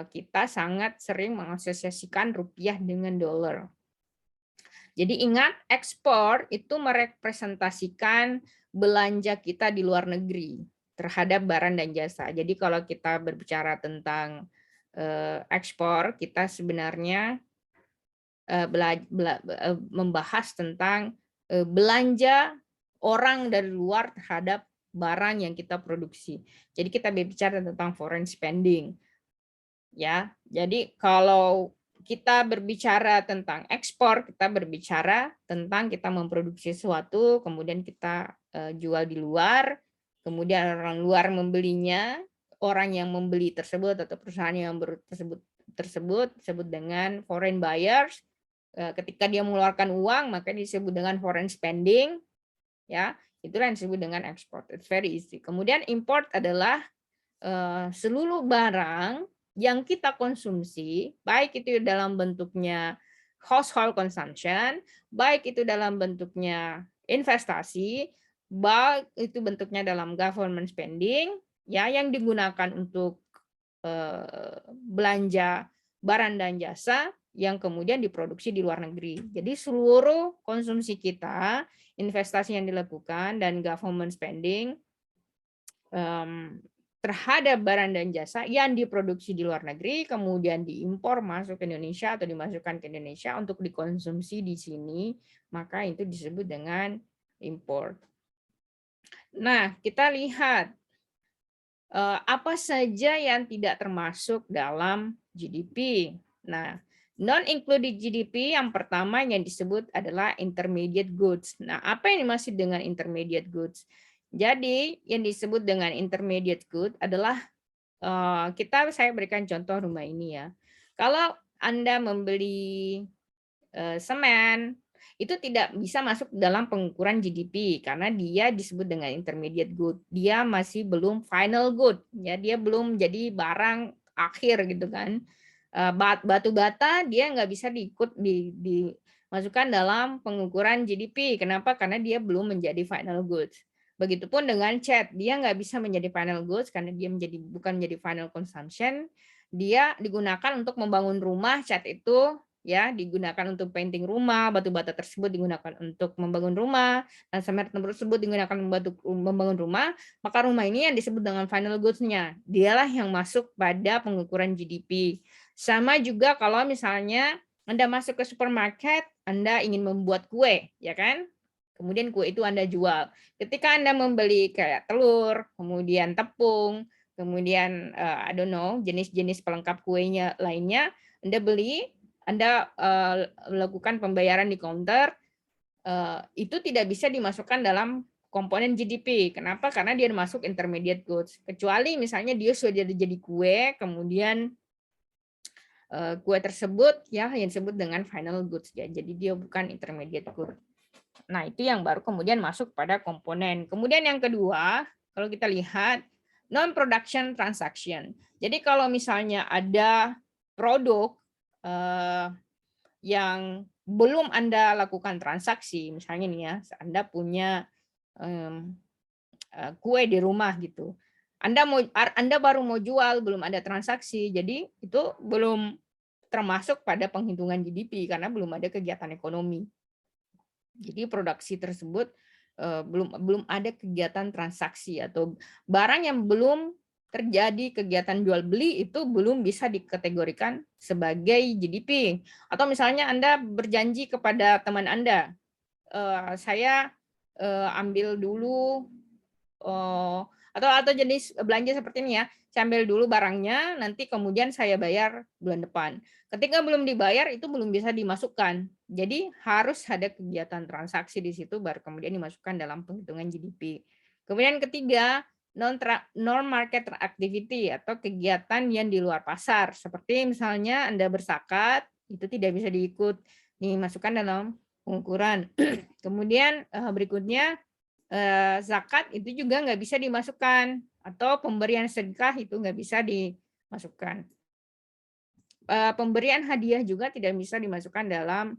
kita sangat sering mengasosiasikan rupiah dengan dolar. Jadi ingat, ekspor itu merepresentasikan belanja kita di luar negeri terhadap barang dan jasa. Jadi kalau kita berbicara tentang ekspor, kita sebenarnya membahas tentang belanja orang dari luar terhadap barang yang kita produksi. Jadi kita berbicara tentang foreign spending. Ya, jadi kalau kita berbicara tentang ekspor, kita berbicara tentang kita memproduksi sesuatu, kemudian kita jual di luar, kemudian orang luar membelinya, orang yang membeli tersebut atau perusahaan yang tersebut disebut dengan foreign buyers. Ketika dia mengeluarkan uang, maka disebut dengan foreign spending, ya. Itulah yang disebut dengan ekspor. It's very easy. Kemudian import adalah seluruh barang yang kita konsumsi, baik itu dalam bentuknya household consumption, baik itu dalam bentuknya investasi, baik itu bentuknya dalam government spending, ya, yang digunakan untuk belanja barang dan jasa yang kemudian diproduksi di luar negeri. Jadi seluruh konsumsi kita, investasi yang dilakukan dan government spending terhadap barang dan jasa yang diproduksi di luar negeri, kemudian diimpor masuk ke Indonesia atau dimasukkan ke Indonesia untuk dikonsumsi di sini, maka itu disebut dengan import. Nah, kita lihat apa saja yang tidak termasuk dalam GDP. Nah, Non-included GDP yang pertama yang disebut adalah intermediate goods. Nah, apa yang dimaksud dengan intermediate goods? Jadi, yang disebut dengan intermediate good adalah saya berikan contoh rumah ini ya. Kalau Anda membeli semen, itu tidak bisa masuk dalam pengukuran GDP karena dia disebut dengan intermediate good. Dia masih belum final good, ya dia belum jadi barang akhir gitu kan. Batu bata dia nggak bisa dimasukkan dalam pengukuran GDP. Kenapa? Karena dia belum menjadi final goods. Begitupun dengan cat, dia nggak bisa menjadi final goods karena dia bukan menjadi final consumption. Dia digunakan untuk membangun rumah, cat itu ya digunakan untuk painting rumah, batu bata tersebut digunakan untuk membangun rumah, dan semen tersebut digunakan membangun rumah, maka rumah ini yang disebut dengan final goods-nya. Dialah yang masuk pada pengukuran GDP. Sama juga kalau misalnya Anda masuk ke supermarket, Anda ingin membuat kue, ya kan? Kemudian kue itu Anda jual. Ketika Anda membeli kayak telur, kemudian tepung, kemudian I don't know, jenis-jenis pelengkap kuenya lainnya, Anda beli, Anda melakukan pembayaran di counter, itu tidak bisa dimasukkan dalam komponen GDP. Kenapa? Karena dia masuk intermediate goods. Kecuali misalnya dia sudah jadi kue, kemudian kue tersebut ya yang disebut dengan final goods ya. Jadi dia bukan intermediate goods. Nah, itu yang baru kemudian masuk pada komponen. Kemudian yang kedua, kalau kita lihat non-production transaction. Jadi kalau misalnya ada produk yang belum Anda lakukan transaksi, misalnya nih ya, Anda punya kue di rumah gitu. Anda baru mau jual, belum ada transaksi. Jadi itu belum termasuk pada penghitungan GDP karena belum ada kegiatan ekonomi. Jadi produksi tersebut belum ada kegiatan transaksi atau barang yang belum terjadi kegiatan jual beli itu belum bisa dikategorikan sebagai GDP. Atau misalnya Anda berjanji kepada teman Anda, saya ambil dulu atau jenis belanja seperti ini ya, saya ambil dulu barangnya, nanti kemudian saya bayar bulan depan. Ketika belum dibayar itu belum bisa dimasukkan. Jadi harus ada kegiatan transaksi di situ baru kemudian dimasukkan dalam penghitungan GDP. Kemudian ketiga, non-market activity atau kegiatan yang di luar pasar. Seperti misalnya Anda berzakat, itu tidak bisa dimasukkan dalam pengukuran. Kemudian berikutnya, zakat itu juga nggak bisa dimasukkan, atau pemberian sedekah itu nggak bisa dimasukkan. Pemberian hadiah juga tidak bisa dimasukkan dalam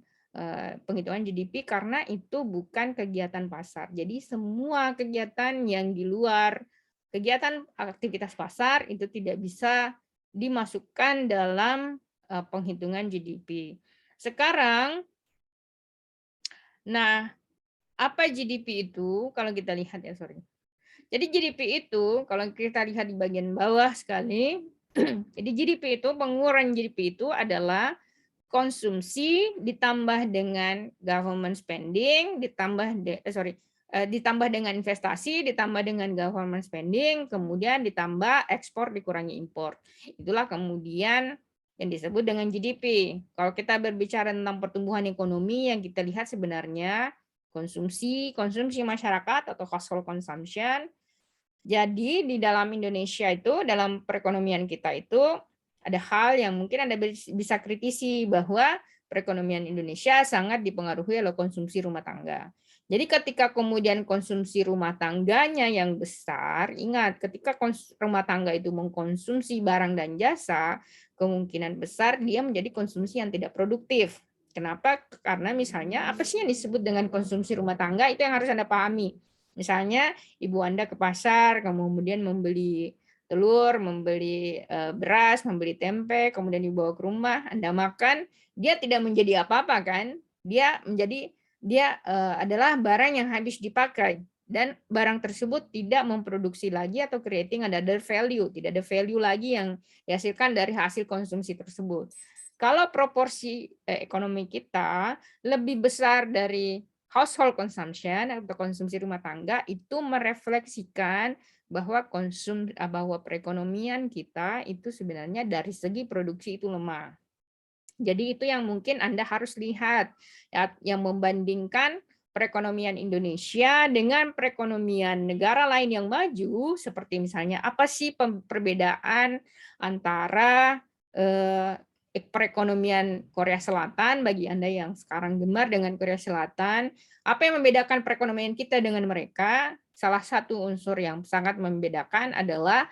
penghitungan GDP karena itu bukan kegiatan pasar. Jadi semua kegiatan yang di luar kegiatan aktivitas pasar itu tidak bisa dimasukkan dalam penghitungan GDP. Sekarang, nah apa GDP itu? Kalau kita lihat ya, sorry. Jadi GDP itu kalau kita lihat di bagian bawah sekali, jadi GDP itu pengukuran GDP itu adalah konsumsi ditambah dengan government spending ditambah dengan investasi ditambah dengan government spending kemudian ditambah ekspor dikurangi impor. Itulah kemudian yang disebut dengan GDP. Kalau kita berbicara tentang pertumbuhan ekonomi yang kita lihat sebenarnya konsumsi masyarakat atau household consumption. Jadi di dalam Indonesia itu, dalam perekonomian kita itu ada hal yang mungkin Anda bisa kritisi bahwa perekonomian Indonesia sangat dipengaruhi oleh konsumsi rumah tangga. Jadi ketika kemudian konsumsi rumah tangganya yang besar, ingat ketika rumah tangga itu mengkonsumsi barang dan jasa, kemungkinan besar dia menjadi konsumsi yang tidak produktif. Kenapa? Karena misalnya apa sih yang disebut dengan konsumsi rumah tangga itu yang harus Anda pahami. Misalnya ibu Anda ke pasar, kemudian membeli telur, membeli beras, membeli tempe, kemudian dibawa ke rumah, Anda makan, dia tidak menjadi apa-apa kan? Dia adalah barang yang habis dipakai dan barang tersebut tidak memproduksi lagi atau creating another value, tidak ada value lagi yang dihasilkan dari hasil konsumsi tersebut. Kalau proporsi ekonomi kita lebih besar dari household consumption atau konsumsi rumah tangga, itu merefleksikan bahwa perekonomian kita itu sebenarnya dari segi produksi itu lemah. Jadi itu yang mungkin Anda harus lihat, ya, yang membandingkan perekonomian Indonesia dengan perekonomian negara lain yang maju, seperti misalnya apa sih perbedaan antara perekonomian Korea Selatan bagi Anda yang sekarang gemar dengan Korea Selatan, apa yang membedakan perekonomian kita dengan mereka? Salah satu unsur yang sangat membedakan adalah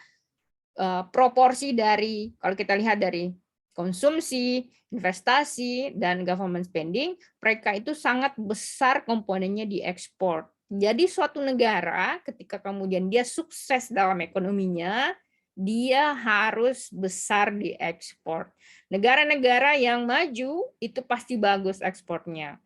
proporsi dari, kalau kita lihat dari konsumsi, investasi, dan government spending, mereka itu sangat besar komponennya di ekspor. Jadi suatu negara ketika kemudian dia sukses dalam ekonominya, dia harus besar di ekspor. Negara-negara yang maju itu pasti bagus ekspornya.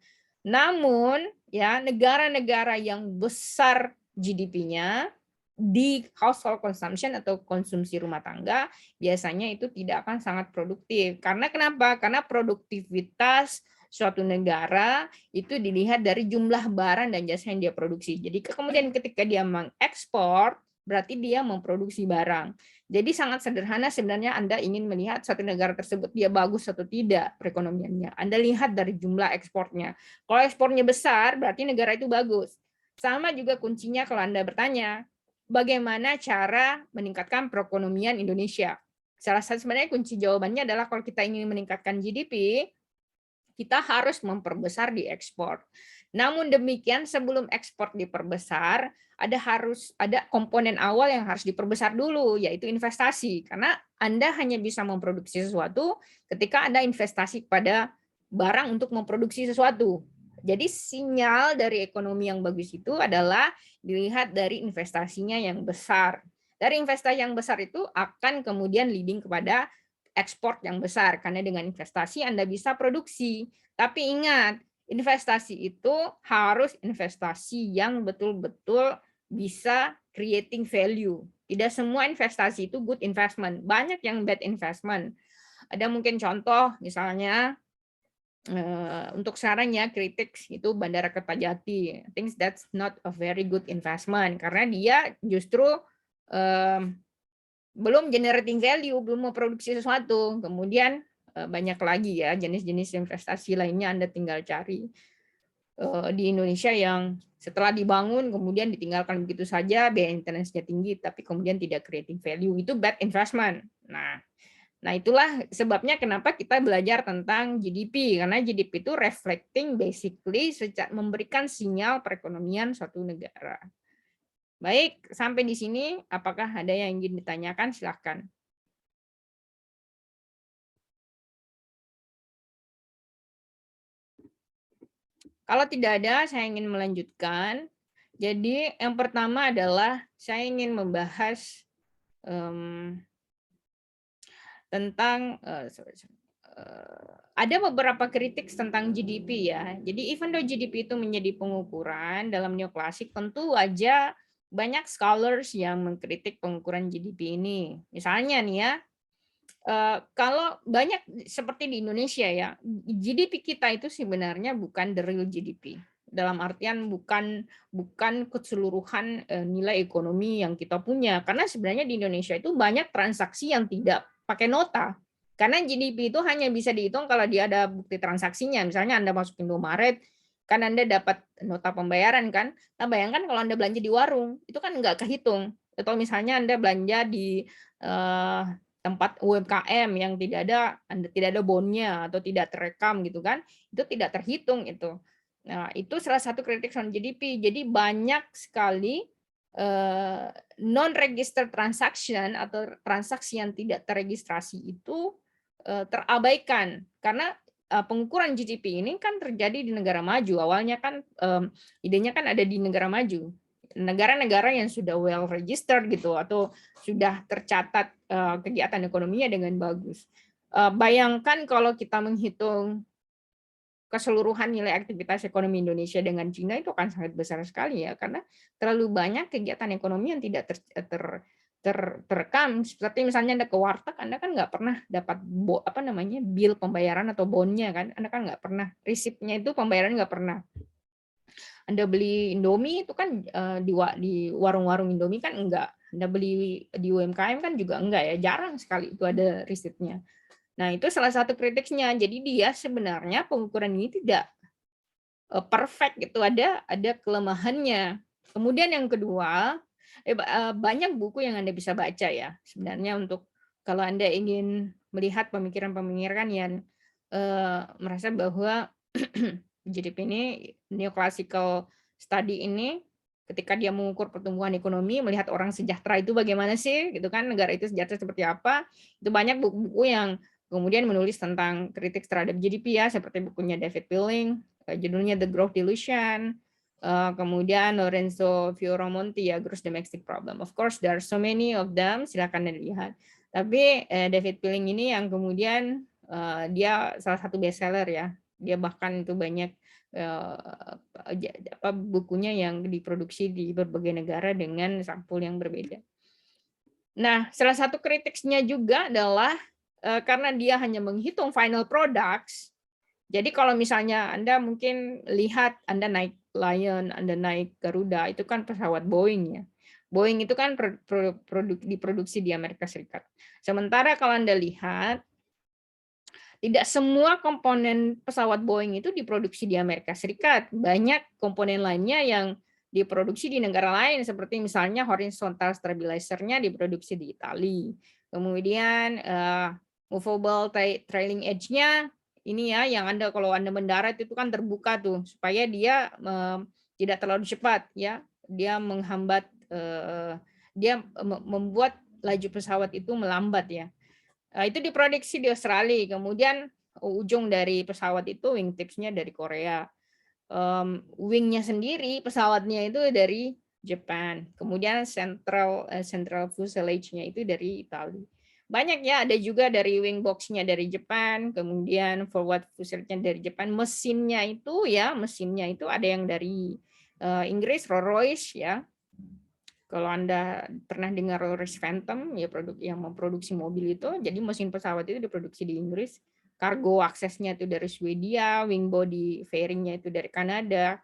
Namun, ya, negara-negara yang besar GDP-nya di household consumption atau konsumsi rumah tangga, biasanya itu tidak akan sangat produktif. Karena kenapa? Karena produktivitas suatu negara itu dilihat dari jumlah barang dan jasa yang dia produksi. Jadi kemudian ketika dia mengekspor, berarti dia memproduksi barang. Jadi sangat sederhana sebenarnya Anda ingin melihat suatu negara tersebut dia bagus atau tidak perekonomiannya. Anda lihat dari jumlah ekspornya. Kalau ekspornya besar, berarti negara itu bagus. Sama juga kuncinya kalau Anda bertanya, bagaimana cara meningkatkan perekonomian Indonesia? Salah satu sebenarnya kunci jawabannya adalah kalau kita ingin meningkatkan GDP, kita harus memperbesar di ekspor. Namun demikian sebelum ekspor diperbesar, ada komponen awal yang harus diperbesar dulu, yaitu investasi. Karena Anda hanya bisa memproduksi sesuatu ketika ada investasi pada barang untuk memproduksi sesuatu. Jadi sinyal dari ekonomi yang bagus itu adalah dilihat dari investasinya yang besar. Dari investasi yang besar itu akan kemudian leading kepada ekspor yang besar, karena dengan investasi Anda bisa produksi. Tapi ingat, investasi itu harus investasi yang betul-betul bisa creating value. Tidak semua investasi itu good investment. Banyak yang bad investment. Ada mungkin contoh, misalnya untuk sekarang ya kritik itu Bandara Kertajati. I think that's not a very good investment karena dia justru belum generating value, belum memproduksi sesuatu. Kemudian banyak lagi ya jenis-jenis investasi lainnya Anda tinggal cari di Indonesia yang setelah dibangun kemudian ditinggalkan begitu saja, biaya maintenance-nya tinggi tapi kemudian tidak creating value, itu bad investment. Nah, itulah sebabnya kenapa kita belajar tentang GDP, karena GDP itu reflecting basically memberikan sinyal perekonomian suatu negara. Baik, sampai di sini apakah ada yang ingin ditanyakan? Silahkan. Kalau tidak ada, saya ingin melanjutkan. Jadi yang pertama adalah saya ingin membahas tentang ada beberapa kritik tentang GDP ya. Jadi even though GDP itu menjadi pengukuran dalam neoklasik, tentu aja banyak scholars yang mengkritik pengukuran GDP ini. Misalnya nih ya, kalau banyak seperti di Indonesia ya, GDP kita itu sebenarnya bukan the real GDP. Dalam artian bukan keseluruhan nilai ekonomi yang kita punya. Karena sebenarnya di Indonesia itu banyak transaksi yang tidak pakai nota. Karena GDP itu hanya bisa dihitung kalau dia ada bukti transaksinya. Misalnya Anda masuk Indomaret, kan Anda dapat nota pembayaran kan. Nah, bayangkan kalau Anda belanja di warung, itu kan nggak kehitung. Atau misalnya Anda belanja di tempat UMKM yang tidak ada bonnya atau tidak terekam gitu kan, itu tidak terhitung itu. Nah, itu salah satu kritik soal GDP. Jadi banyak sekali non-register transaction atau transaksi yang tidak terregistrasi itu terabaikan karena pengukuran GDP ini kan terjadi di negara maju. Awalnya kan idenya kan ada di negara maju, negara-negara yang sudah well registered gitu atau sudah tercatat kegiatan ekonominya dengan bagus. Bayangkan kalau kita menghitung keseluruhan nilai aktivitas ekonomi Indonesia dengan Cina itu akan sangat besar sekali ya, karena terlalu banyak kegiatan ekonomi yang tidak terekam. Seperti misalnya Anda ke warteg, Anda kan nggak pernah dapat bill pembayaran atau bonnya kan, Anda kan nggak pernah, resipnya itu pembayaran nggak pernah. Anda beli Indomie itu kan di warung-warung Indomie kan enggak, Anda beli di UMKM kan juga enggak ya, jarang sekali itu ada resipnya. Nah, itu salah satu kritiknya. Jadi dia sebenarnya pengukuran ini tidak perfect gitu, ada kelemahannya. Kemudian yang kedua, banyak buku yang Anda bisa baca ya. Sebenarnya untuk kalau Anda ingin melihat pemikiran-pemikiran yang merasa bahwa GDP ini neoclassical study ini ketika dia mengukur pertumbuhan ekonomi, melihat orang sejahtera itu bagaimana sih, gitu kan, negara itu sejahtera seperti apa, itu banyak buku-buku yang kemudian menulis tentang kritik terhadap GDP ya, seperti bukunya David Pilling, judulnya The Growth Delusion, kemudian Lorenzo Fioramonti ya, Gross Domestic Problem. Of course, there are so many of them, silakan dilihat. Tapi David Pilling ini yang kemudian dia salah satu bestseller ya, dia bahkan itu banyak bukunya yang diproduksi di berbagai negara dengan sampul yang berbeda. Nah, salah satu kritiknya juga adalah karena dia hanya menghitung final products. Jadi kalau misalnya Anda mungkin lihat Anda naik Lion, Anda naik Garuda, itu kan pesawat Boeing ya. Boeing itu kan diproduksi di Amerika Serikat. Sementara kalau Anda lihat tidak semua komponen pesawat Boeing itu diproduksi di Amerika Serikat. Banyak komponen lainnya yang diproduksi di negara lain, seperti misalnya horizontal stabilizer-nya diproduksi di Italia. Kemudian movable trailing edge-nya ini ya, yang kalau Anda mendarat itu kan terbuka tuh, supaya dia tidak terlalu cepat ya. Dia menghambat, dia membuat laju pesawat itu melambat ya. Itu diproduksi di Australia, kemudian ujung dari pesawat itu wingtips-nya dari Korea. Wing-nya sendiri, pesawatnya itu dari Jepang. Kemudian central fuselage-nya itu dari Italia. Banyak ya, ada juga dari wing box-nya dari Jepang, kemudian forward fuselage-nya dari Jepang. Mesinnya itu ada yang dari Inggris, Rolls-Royce ya. Kalau Anda pernah dengar Rolls-Royce Phantom, ya produk yang memproduksi mobil itu, jadi mesin pesawat itu diproduksi di Inggris, cargo aksesnya itu dari Swedia, wing body fairing-nya itu dari Kanada,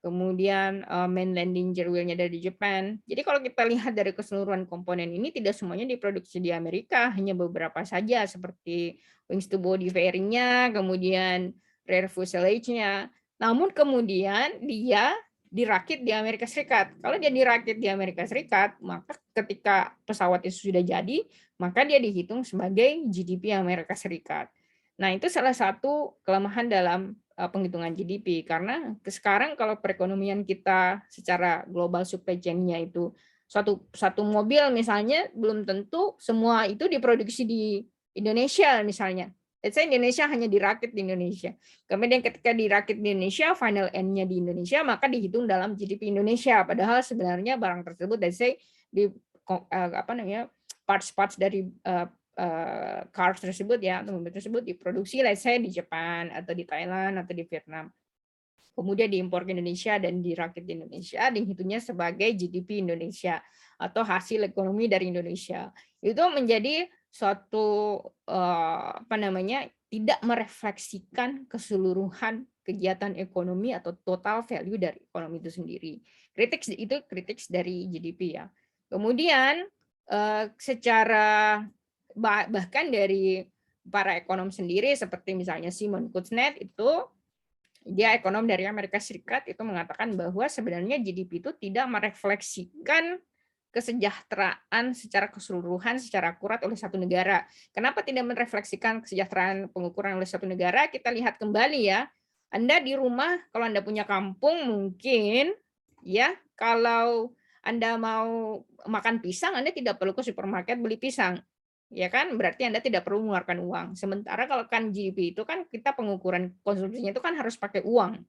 kemudian main landing gear wheel-nya dari Jepang. Jadi kalau kita lihat dari keseluruhan komponen ini, tidak semuanya diproduksi di Amerika, hanya beberapa saja, seperti wings to body fairing-nya, kemudian rear fuselage-nya. Namun kemudian dia dirakit di Amerika Serikat. Kalau dia dirakit di Amerika Serikat, maka ketika pesawat itu sudah jadi, maka dia dihitung sebagai GDP Amerika Serikat. Nah, itu salah satu kelemahan dalam penghitungan GDP, karena sekarang kalau perekonomian kita secara global supply chain-nya itu satu mobil misalnya belum tentu semua itu diproduksi di Indonesia misalnya. Let's say Indonesia hanya dirakit di Indonesia. Kemudian ketika dirakit di Indonesia, final end-nya di Indonesia, maka dihitung dalam GDP Indonesia. Padahal sebenarnya barang tersebut, let's say di parts-parts dari cars tersebut ya, atau mobil tersebut diproduksi, let's say di Jepang atau di Thailand atau di Vietnam. Kemudian diimpor ke Indonesia dan dirakit di Indonesia, dihitungnya sebagai GDP Indonesia atau hasil ekonomi dari Indonesia. Itu menjadi suatu tidak merefleksikan keseluruhan kegiatan ekonomi atau total value dari ekonomi itu sendiri. Kritik dari GDP ya. Kemudian secara bahkan dari para ekonom sendiri seperti misalnya Simon Kuznets, itu dia ekonom dari Amerika Serikat, itu mengatakan bahwa sebenarnya GDP itu tidak merefleksikan kesejahteraan secara keseluruhan, secara akurat oleh satu negara. Kenapa tidak merefleksikan kesejahteraan pengukuran oleh satu negara? Kita lihat kembali ya. Anda di rumah, kalau Anda punya kampung mungkin, ya kalau Anda mau makan pisang, Anda tidak perlu ke supermarket beli pisang. Ya kan, berarti Anda tidak perlu mengeluarkan uang. Sementara kalau kan GDP itu kan kita pengukuran konsumsinya itu kan harus pakai uang.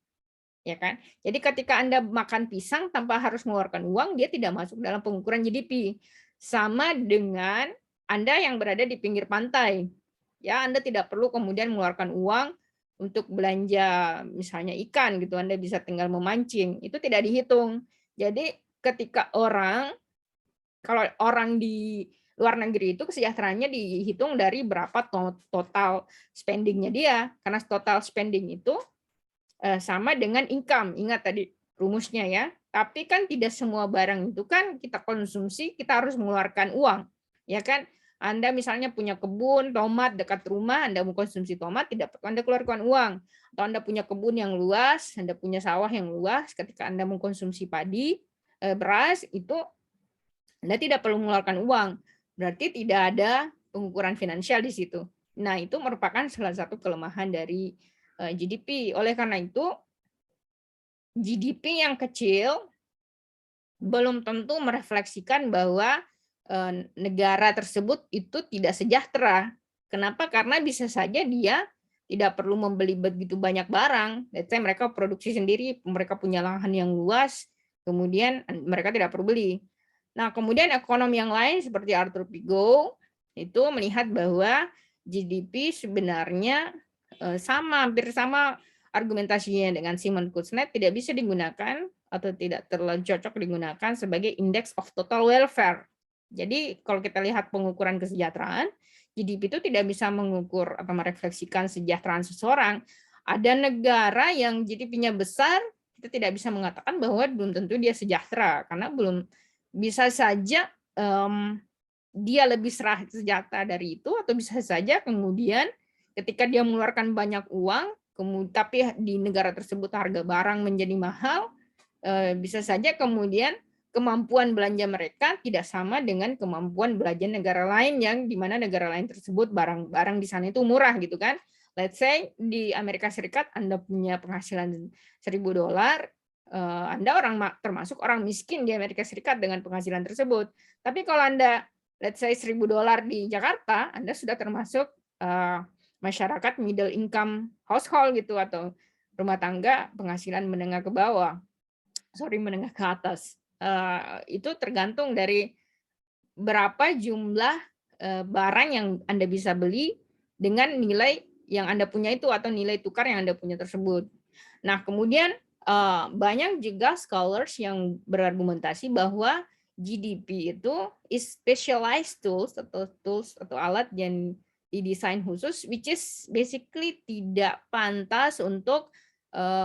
Ya kan? Jadi ketika Anda makan pisang tanpa harus mengeluarkan uang, dia tidak masuk dalam pengukuran GDP. Sama dengan Anda yang berada di pinggir pantai. Ya, Anda tidak perlu kemudian mengeluarkan uang untuk belanja misalnya ikan gitu. Anda bisa tinggal memancing. Itu tidak dihitung. Jadi ketika kalau orang di luar negeri itu kesejahteraannya dihitung dari berapa total spending-nya dia. Karena total spending itu sama dengan income. Ingat tadi rumusnya ya. Tapi kan tidak semua barang itu kan kita konsumsi, kita harus mengeluarkan uang. Ya kan? Anda misalnya punya kebun tomat dekat rumah, Anda mau konsumsi tomat, tidak perlu Anda keluarkan uang. Atau Anda punya kebun yang luas, Anda punya sawah yang luas, ketika Anda mengkonsumsi padi, beras, itu Anda tidak perlu mengeluarkan uang. Berarti tidak ada pengukuran finansial di situ. Nah, itu merupakan salah satu kelemahan dari GDP. Oleh karena itu, GDP yang kecil belum tentu merefleksikan bahwa negara tersebut itu tidak sejahtera. Kenapa? Karena bisa saja dia tidak perlu membeli begitu banyak barang. Let's say mereka produksi sendiri, mereka punya lahan yang luas, kemudian mereka tidak perlu beli. Nah, kemudian ekonom yang lain seperti Arthur Pigou itu melihat bahwa GDP sebenarnya hampir sama argumentasinya dengan Simon Kuznets, tidak bisa digunakan atau tidak terlalu cocok digunakan sebagai indeks of total welfare. Jadi kalau kita lihat pengukuran kesejahteraan, GDP itu tidak bisa mengukur atau merefleksikan kesejahteraan seseorang. Ada negara yang GDP-nya besar, kita tidak bisa mengatakan bahwa belum tentu dia sejahtera, karena belum bisa saja dia lebih sejahtera dari itu, atau bisa saja kemudian ketika dia mengeluarkan banyak uang, tapi di negara tersebut harga barang menjadi mahal, bisa saja kemudian kemampuan belanja mereka tidak sama dengan kemampuan belanja negara lain, yang di mana negara lain tersebut barang-barang di sana itu murah gitu kan. Let's say di Amerika Serikat Anda punya penghasilan $1.000, Anda termasuk orang miskin di Amerika Serikat dengan penghasilan tersebut. Tapi kalau Anda let's say $1.000 di Jakarta, Anda sudah termasuk masyarakat middle income household gitu, atau rumah tangga penghasilan menengah ke bawah, menengah ke atas. Itu tergantung dari berapa jumlah barang yang Anda bisa beli dengan nilai yang Anda punya itu, atau nilai tukar yang Anda punya tersebut. Nah, kemudian banyak juga scholars yang berargumentasi bahwa GDP itu is specialized tools atau alat yang didesain khusus, which is basically tidak pantas untuk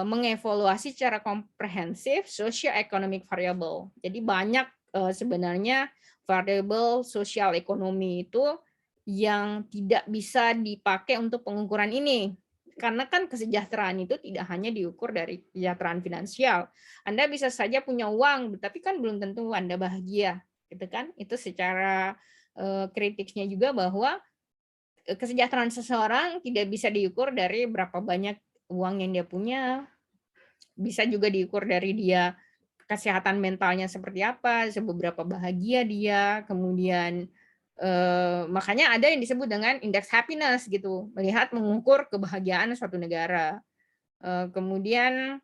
mengevaluasi secara komprehensif socio-economic variable. Jadi banyak sebenarnya variabel sosial ekonomi itu yang tidak bisa dipakai untuk pengukuran ini. Karena kan kesejahteraan itu tidak hanya diukur dari kesejahteraan finansial. Anda bisa saja punya uang, tapi kan belum tentu Anda bahagia, gitu kan? Itu secara kritiknya juga bahwa kesejahteraan seseorang tidak bisa diukur dari berapa banyak uang yang dia punya, bisa juga diukur dari dia kesehatan mentalnya seperti apa, seberapa bahagia dia, kemudian makanya ada yang disebut dengan indeks happiness gitu, melihat mengukur kebahagiaan suatu negara. Kemudian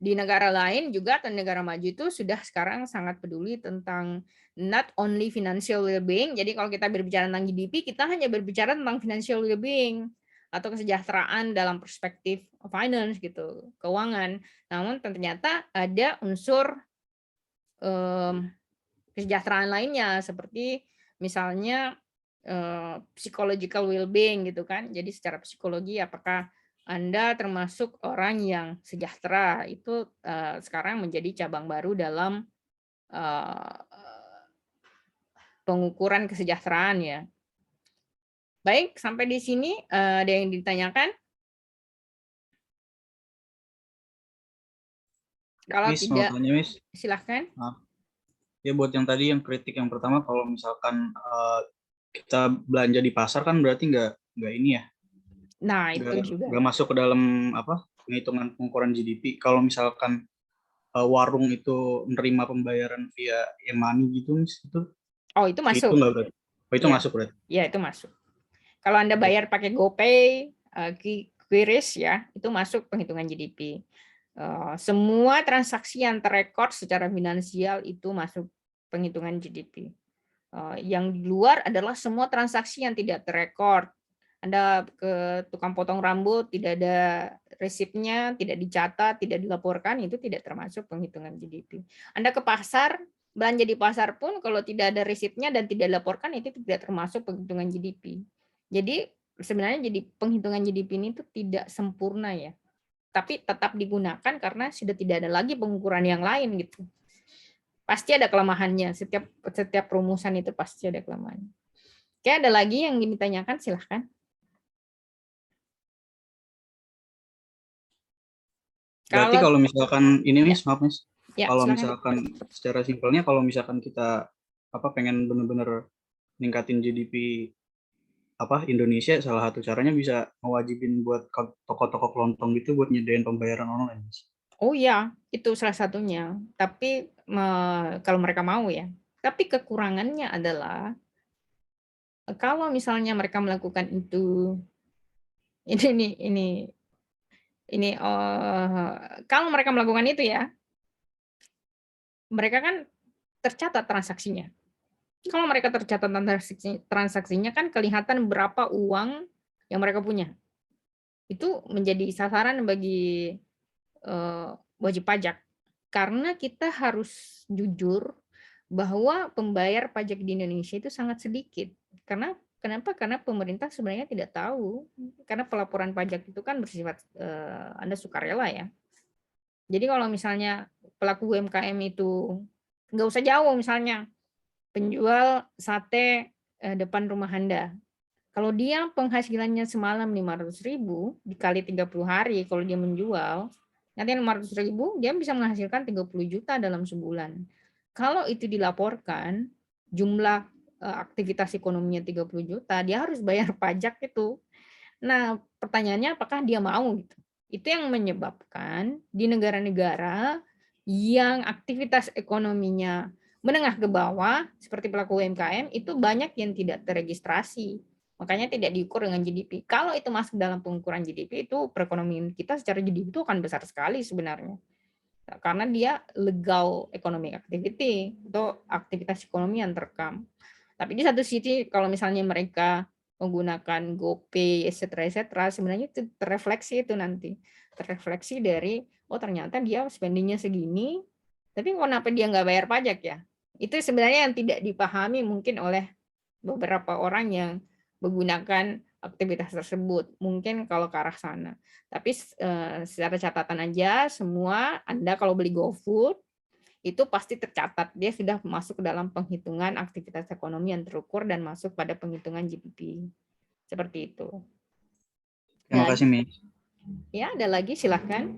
di negara lain juga, atau negara maju itu sudah sekarang sangat peduli tentang not only financial well-being. Jadi kalau kita berbicara tentang GDP, kita hanya berbicara tentang financial well-being atau kesejahteraan dalam perspektif finance gitu, keuangan. Namun ternyata ada unsur kesejahteraan lainnya, seperti misalnya psychological well-being gitu kan. Jadi secara psikologi apakah Anda termasuk orang yang sejahtera, itu sekarang menjadi cabang baru dalam pengukuran kesejahteraan ya. Baik, sampai di sini ada yang ditanyakan? Kalau Miss, tidak, mau tanya, Miss. silahkan. Ya buat yang tadi yang kritik yang pertama, kalau misalkan kita belanja di pasar kan berarti nggak ini ya, Nah, itu juga. nggak masuk ke dalam penghitungan pengukuran GDP. Kalau misalkan warung itu menerima pembayaran via e-money gitu, Miss, itu Itu masuk. Itu nggak berarti. Itu Ya. masuk berarti. Ya, itu masuk. Kalau Anda bayar pakai GoPay, QRIS ya, itu masuk penghitungan GDP. Semua transaksi yang terekod secara finansial itu masuk penghitungan GDP. Yang di luar adalah semua transaksi yang tidak terekod. Anda ke tukang potong rambut, tidak ada resipnya, tidak dicatat, tidak dilaporkan, itu tidak termasuk penghitungan GDP. Anda ke pasar, belanja di pasar pun kalau tidak ada resipnya dan tidak dilaporkan, itu tidak termasuk penghitungan GDP. Jadi sebenarnya jadi penghitungan GDP ini itu tidak sempurna ya, tapi tetap digunakan karena sudah tidak ada lagi pengukuran yang lain gitu. Pasti ada kelemahannya. Setiap rumusan itu pasti ada kelemahannya. Oke, ada lagi yang ingin ditanyakan, silahkan. Berarti kalau misalkan ini Ya. Miss, maaf Miss, Ya, kalau silakan. misalkan secara simpelnya kalau misalkan kita pengen bener-bener ningkatin GDP Indonesia, salah satu caranya bisa mewajibin buat toko-toko kelontong gitu buat nyediain pembayaran online, Miss. Oh iya, itu salah satunya. Tapi kalau mereka mau ya. Tapi kekurangannya adalah kalau misalnya mereka melakukan itu, kalau mereka melakukan itu ya, mereka kan tercatat transaksinya. Kalau mereka tercatat transaksinya kan kelihatan berapa uang yang mereka punya. Itu menjadi sasaran bagi wajib pajak. Karena kita harus jujur bahwa pembayar pajak di Indonesia itu sangat sedikit. Kenapa? Karena pemerintah sebenarnya tidak tahu. Karena pelaporan pajak itu kan bersifat Anda sukarela ya. Jadi kalau misalnya pelaku UMKM itu nggak usah jauh, misalnya penjual sate depan rumah Anda. Kalau dia penghasilannya semalam 500.000 dikali 30 hari, kalau dia menjual, nanti 500.000 dia bisa menghasilkan 30 juta dalam sebulan. Kalau itu dilaporkan, jumlah aktivitas ekonominya 30 juta, dia harus bayar pajak itu. Nah, pertanyaannya apakah dia mau gitu. Itu yang menyebabkan di negara-negara yang aktivitas ekonominya menengah ke bawah, seperti pelaku UMKM, itu banyak yang tidak terregistrasi. Makanya tidak diukur dengan GDP. Kalau itu masuk dalam pengukuran GDP, itu perekonomian kita secara GDP itu akan besar sekali sebenarnya. Karena dia legal economic activity, itu aktivitas ekonomi yang terekam. Tapi di satu sisi, kalau misalnya mereka menggunakan GoPay, etc., sebenarnya itu terrefleksi itu nanti. Terrefleksi dari, oh ternyata dia spendingnya segini, tapi kenapa dia nggak bayar pajak ya? Itu sebenarnya yang tidak dipahami mungkin oleh beberapa orang yang menggunakan aktivitas tersebut. Mungkin kalau ke arah sana. Tapi secara catatan aja, semua Anda kalau beli GoFood, itu pasti tercatat. Dia sudah masuk ke dalam penghitungan aktivitas ekonomi yang terukur dan masuk pada penghitungan GDP. Seperti itu. Terima kasih, Miss. Ya, ada lagi, silahkan.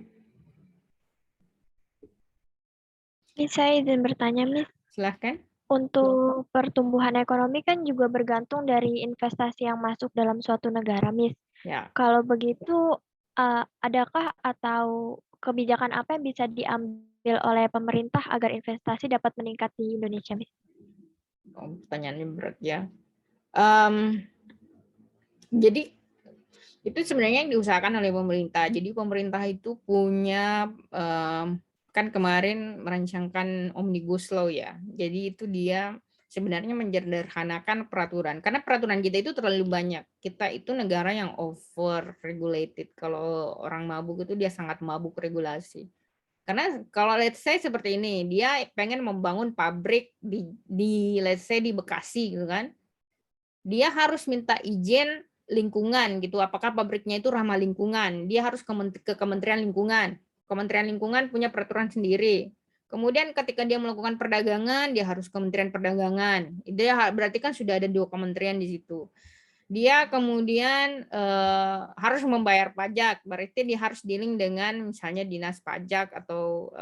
Miss, saya izin bertanya, Miss. Silahkan. Untuk pertumbuhan ekonomi kan juga bergantung dari investasi yang masuk dalam suatu negara, Miss. Ya. Kalau begitu, adakah atau kebijakan apa yang bisa diambil oleh pemerintah agar investasi dapat meningkat di Indonesia, Miss? Oh, pertanyaannya berat ya. Jadi itu sebenarnya yang diusahakan oleh pemerintah. Jadi pemerintah itu punya kan kemarin merancangkan Omnibus Law ya. Jadi itu dia sebenarnya menyederhanakan peraturan. Karena peraturan kita itu terlalu banyak. Kita itu negara yang over regulated. Kalau orang mabuk itu dia sangat mabuk regulasi. Karena kalau let's say seperti ini, dia pengen membangun pabrik di let's say di Bekasi gitu kan. Dia harus minta izin lingkungan gitu. Apakah pabriknya itu ramah lingkungan? Dia harus ke Kementerian Lingkungan. Kementerian Lingkungan punya peraturan sendiri. Kemudian ketika dia melakukan perdagangan, dia harus Kementerian Perdagangan. Dia berarti kan sudah ada 2 kementerian di situ. Dia kemudian harus membayar pajak. Berarti dia harus dealing dengan misalnya dinas pajak atau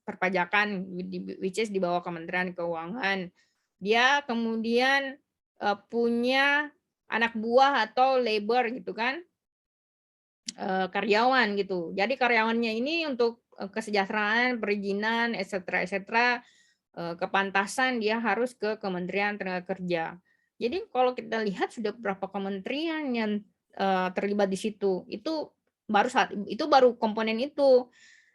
perpajakan, which is di bawah Kementerian Keuangan. Dia kemudian punya anak buah atau labor gitu kan, karyawan gitu. Jadi karyawannya ini untuk kesejahteraan, perizinan, etc., kepantasan dia harus ke Kementerian Tenaga Kerja. Jadi kalau kita lihat sudah beberapa kementerian yang terlibat di situ. Itu baru komponen itu.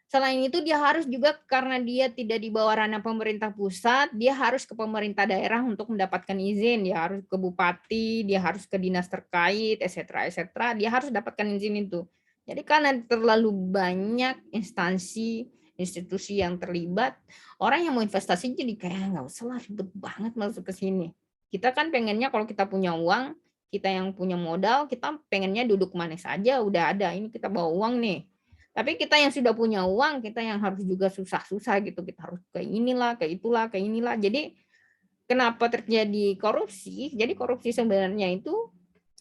Selain itu dia harus juga karena dia tidak di bawah ranah pemerintah pusat, dia harus ke pemerintah daerah untuk mendapatkan izin. Dia harus ke bupati, dia harus ke dinas terkait, etc. Dia harus dapatkan izin itu. Jadi karena terlalu banyak instansi, institusi yang terlibat, orang yang mau investasi jadi kayak nggak usah lah ribet banget masuk ke sini. Kita kan pengennya kalau kita punya uang, kita yang punya modal, kita pengennya duduk manis aja, udah ada. Ini kita bawa uang nih. Tapi kita yang sudah punya uang, kita yang harus juga susah-susah gitu. Kita harus kayak inilah, kayak itulah, kayak inilah. Jadi kenapa terjadi korupsi? Jadi korupsi sebenarnya itu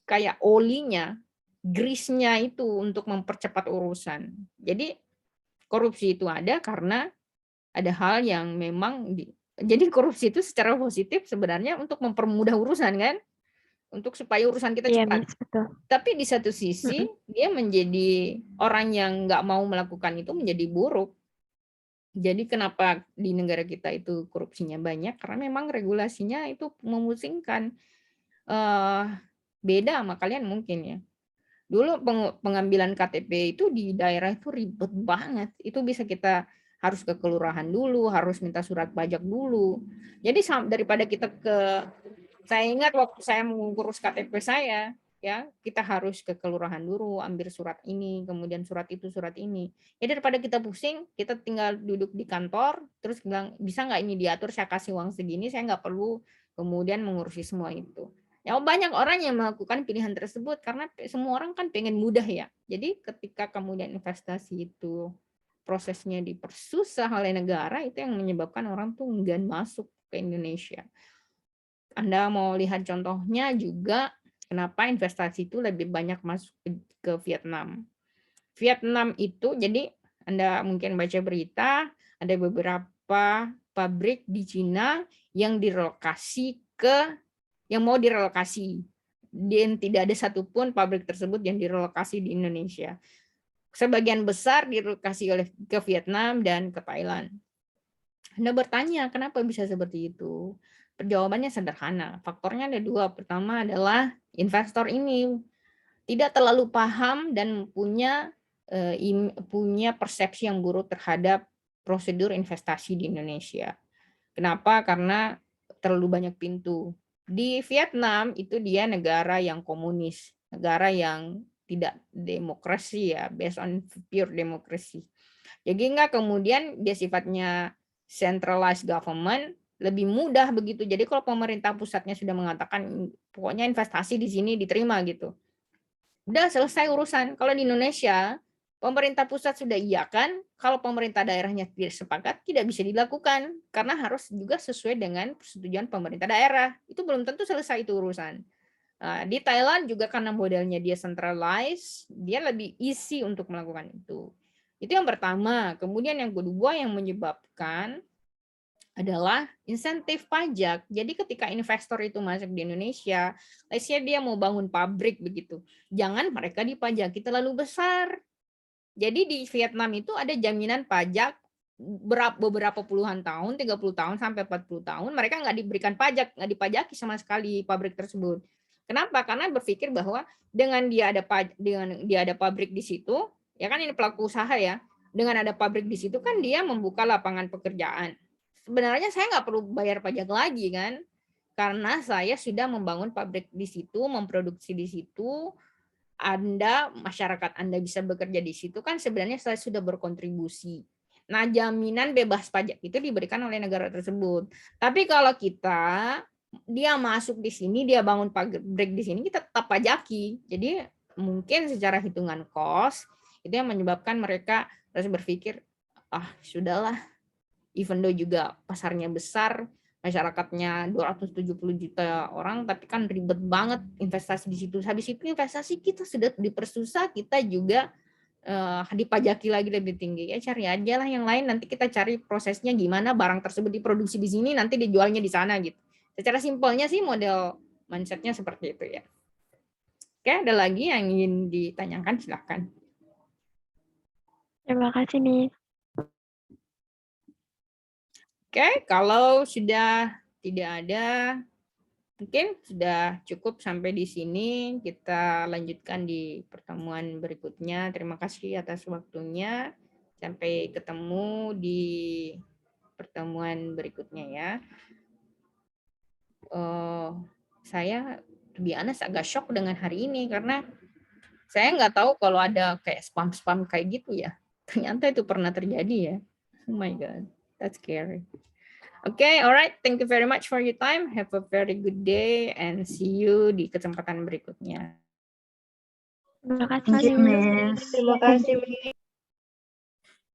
kayak olinya, grease-nya itu untuk mempercepat urusan. Jadi korupsi itu ada karena ada hal yang memang jadi korupsi itu secara positif sebenarnya untuk mempermudah urusan kan? Untuk supaya urusan kita Iya, cepat. Miss, betul. Tapi di satu sisi dia menjadi orang yang nggak mau melakukan itu menjadi buruk. Jadi kenapa di negara kita itu korupsinya banyak? Karena memang regulasinya itu memusingkan. Beda sama kalian mungkin ya. Dulu pengambilan KTP itu di daerah itu ribet banget. Itu bisa kita harus ke kelurahan dulu, harus minta surat pajak dulu. Jadi daripada kita saya ingat waktu saya mengurus KTP saya, ya kita harus ke kelurahan dulu, ambil surat ini, kemudian surat itu, surat ini. Ya daripada kita pusing, kita tinggal duduk di kantor, terus bilang bisa nggak ini diatur, saya kasih uang segini, saya nggak perlu kemudian mengurusi semua itu. Ya banyak orang yang melakukan pilihan tersebut karena semua orang kan pengen mudah ya. Jadi ketika kemudian investasi itu prosesnya dipersusah oleh negara, itu yang menyebabkan orang tuh enggan masuk ke Indonesia. Anda mau lihat contohnya juga kenapa investasi itu lebih banyak masuk ke Vietnam. Vietnam itu jadi Anda mungkin baca berita ada beberapa pabrik di Cina yang mau direlokasi dan tidak ada satupun pabrik tersebut yang direlokasi di Indonesia. Sebagian besar direlokasi ke Vietnam dan ke Thailand. Anda bertanya kenapa bisa seperti itu? Jawabannya sederhana. Faktornya ada dua. Pertama adalah investor ini tidak terlalu paham dan punya persepsi yang buruk terhadap prosedur investasi di Indonesia. Kenapa? Karena terlalu banyak pintu. Di Vietnam itu dia negara yang komunis, negara yang tidak demokrasi ya, based on pure demokrasi. Jadi enggak kemudian dia sifatnya centralized government, lebih mudah begitu. Jadi kalau pemerintah pusatnya sudah mengatakan pokoknya investasi di sini diterima gitu. Udah selesai urusan. Kalau di Indonesia, pemerintah pusat sudah iyakan, kalau pemerintah daerahnya tidak sepakat tidak bisa dilakukan karena harus juga sesuai dengan persetujuan pemerintah daerah. Itu belum tentu selesai itu urusan. Nah, di Thailand juga karena modelnya dia centralized, dia lebih easy untuk melakukan itu. Itu yang pertama. Kemudian yang kedua yang menyebabkan adalah insentif pajak. Jadi ketika investor itu masuk di Indonesia, let's say dia mau bangun pabrik begitu, jangan mereka dipajaki terlalu besar. Jadi di Vietnam itu ada jaminan pajak beberapa puluhan tahun, 30 tahun sampai 40 tahun, mereka nggak diberikan pajak, nggak dipajaki sama sekali pabrik tersebut. Kenapa? Karena berpikir bahwa dengan dia ada pabrik di situ, ya kan ini pelaku usaha ya, dengan ada pabrik di situ kan dia membuka lapangan pekerjaan. Sebenarnya saya nggak perlu bayar pajak lagi kan, karena saya sudah membangun pabrik di situ, memproduksi di situ, masyarakat Anda bisa bekerja di situ kan sebenarnya saya sudah berkontribusi. Nah, jaminan bebas pajak itu diberikan oleh negara tersebut. Tapi kalau dia masuk di sini, dia bangun pabrik di sini, kita tetap pajaki. Jadi mungkin secara hitungan cost itu yang menyebabkan mereka harus berpikir, sudahlah, even though juga pasarnya besar, masyarakatnya 270 juta orang, tapi kan ribet banget investasi di situ. Habis itu investasi kita sudah dipersusah, kita juga dipajaki lagi lebih tinggi. Ya cari aja lah yang lain, nanti kita cari prosesnya gimana barang tersebut diproduksi di sini, nanti dijualnya di sana gitu. Secara simpelnya sih model mindsetnya seperti itu ya. Oke, ada lagi yang ingin ditanyakan, silakan. Terima kasih, Miss. Oke, kalau sudah tidak ada, mungkin sudah cukup sampai di sini. Kita lanjutkan di pertemuan berikutnya. Terima kasih atas waktunya. Sampai ketemu di pertemuan berikutnya ya. Saya lebih agak shock dengan hari ini karena saya nggak tahu kalau ada kayak spam-spam kayak gitu ya. Ternyata itu pernah terjadi ya. Oh my God, that's scary. Okay, alright. Thank you very much for your time. Have a very good day and see you di kesempatan berikutnya. Terima kasih, Thank you, Miss. Miss. Terima kasih.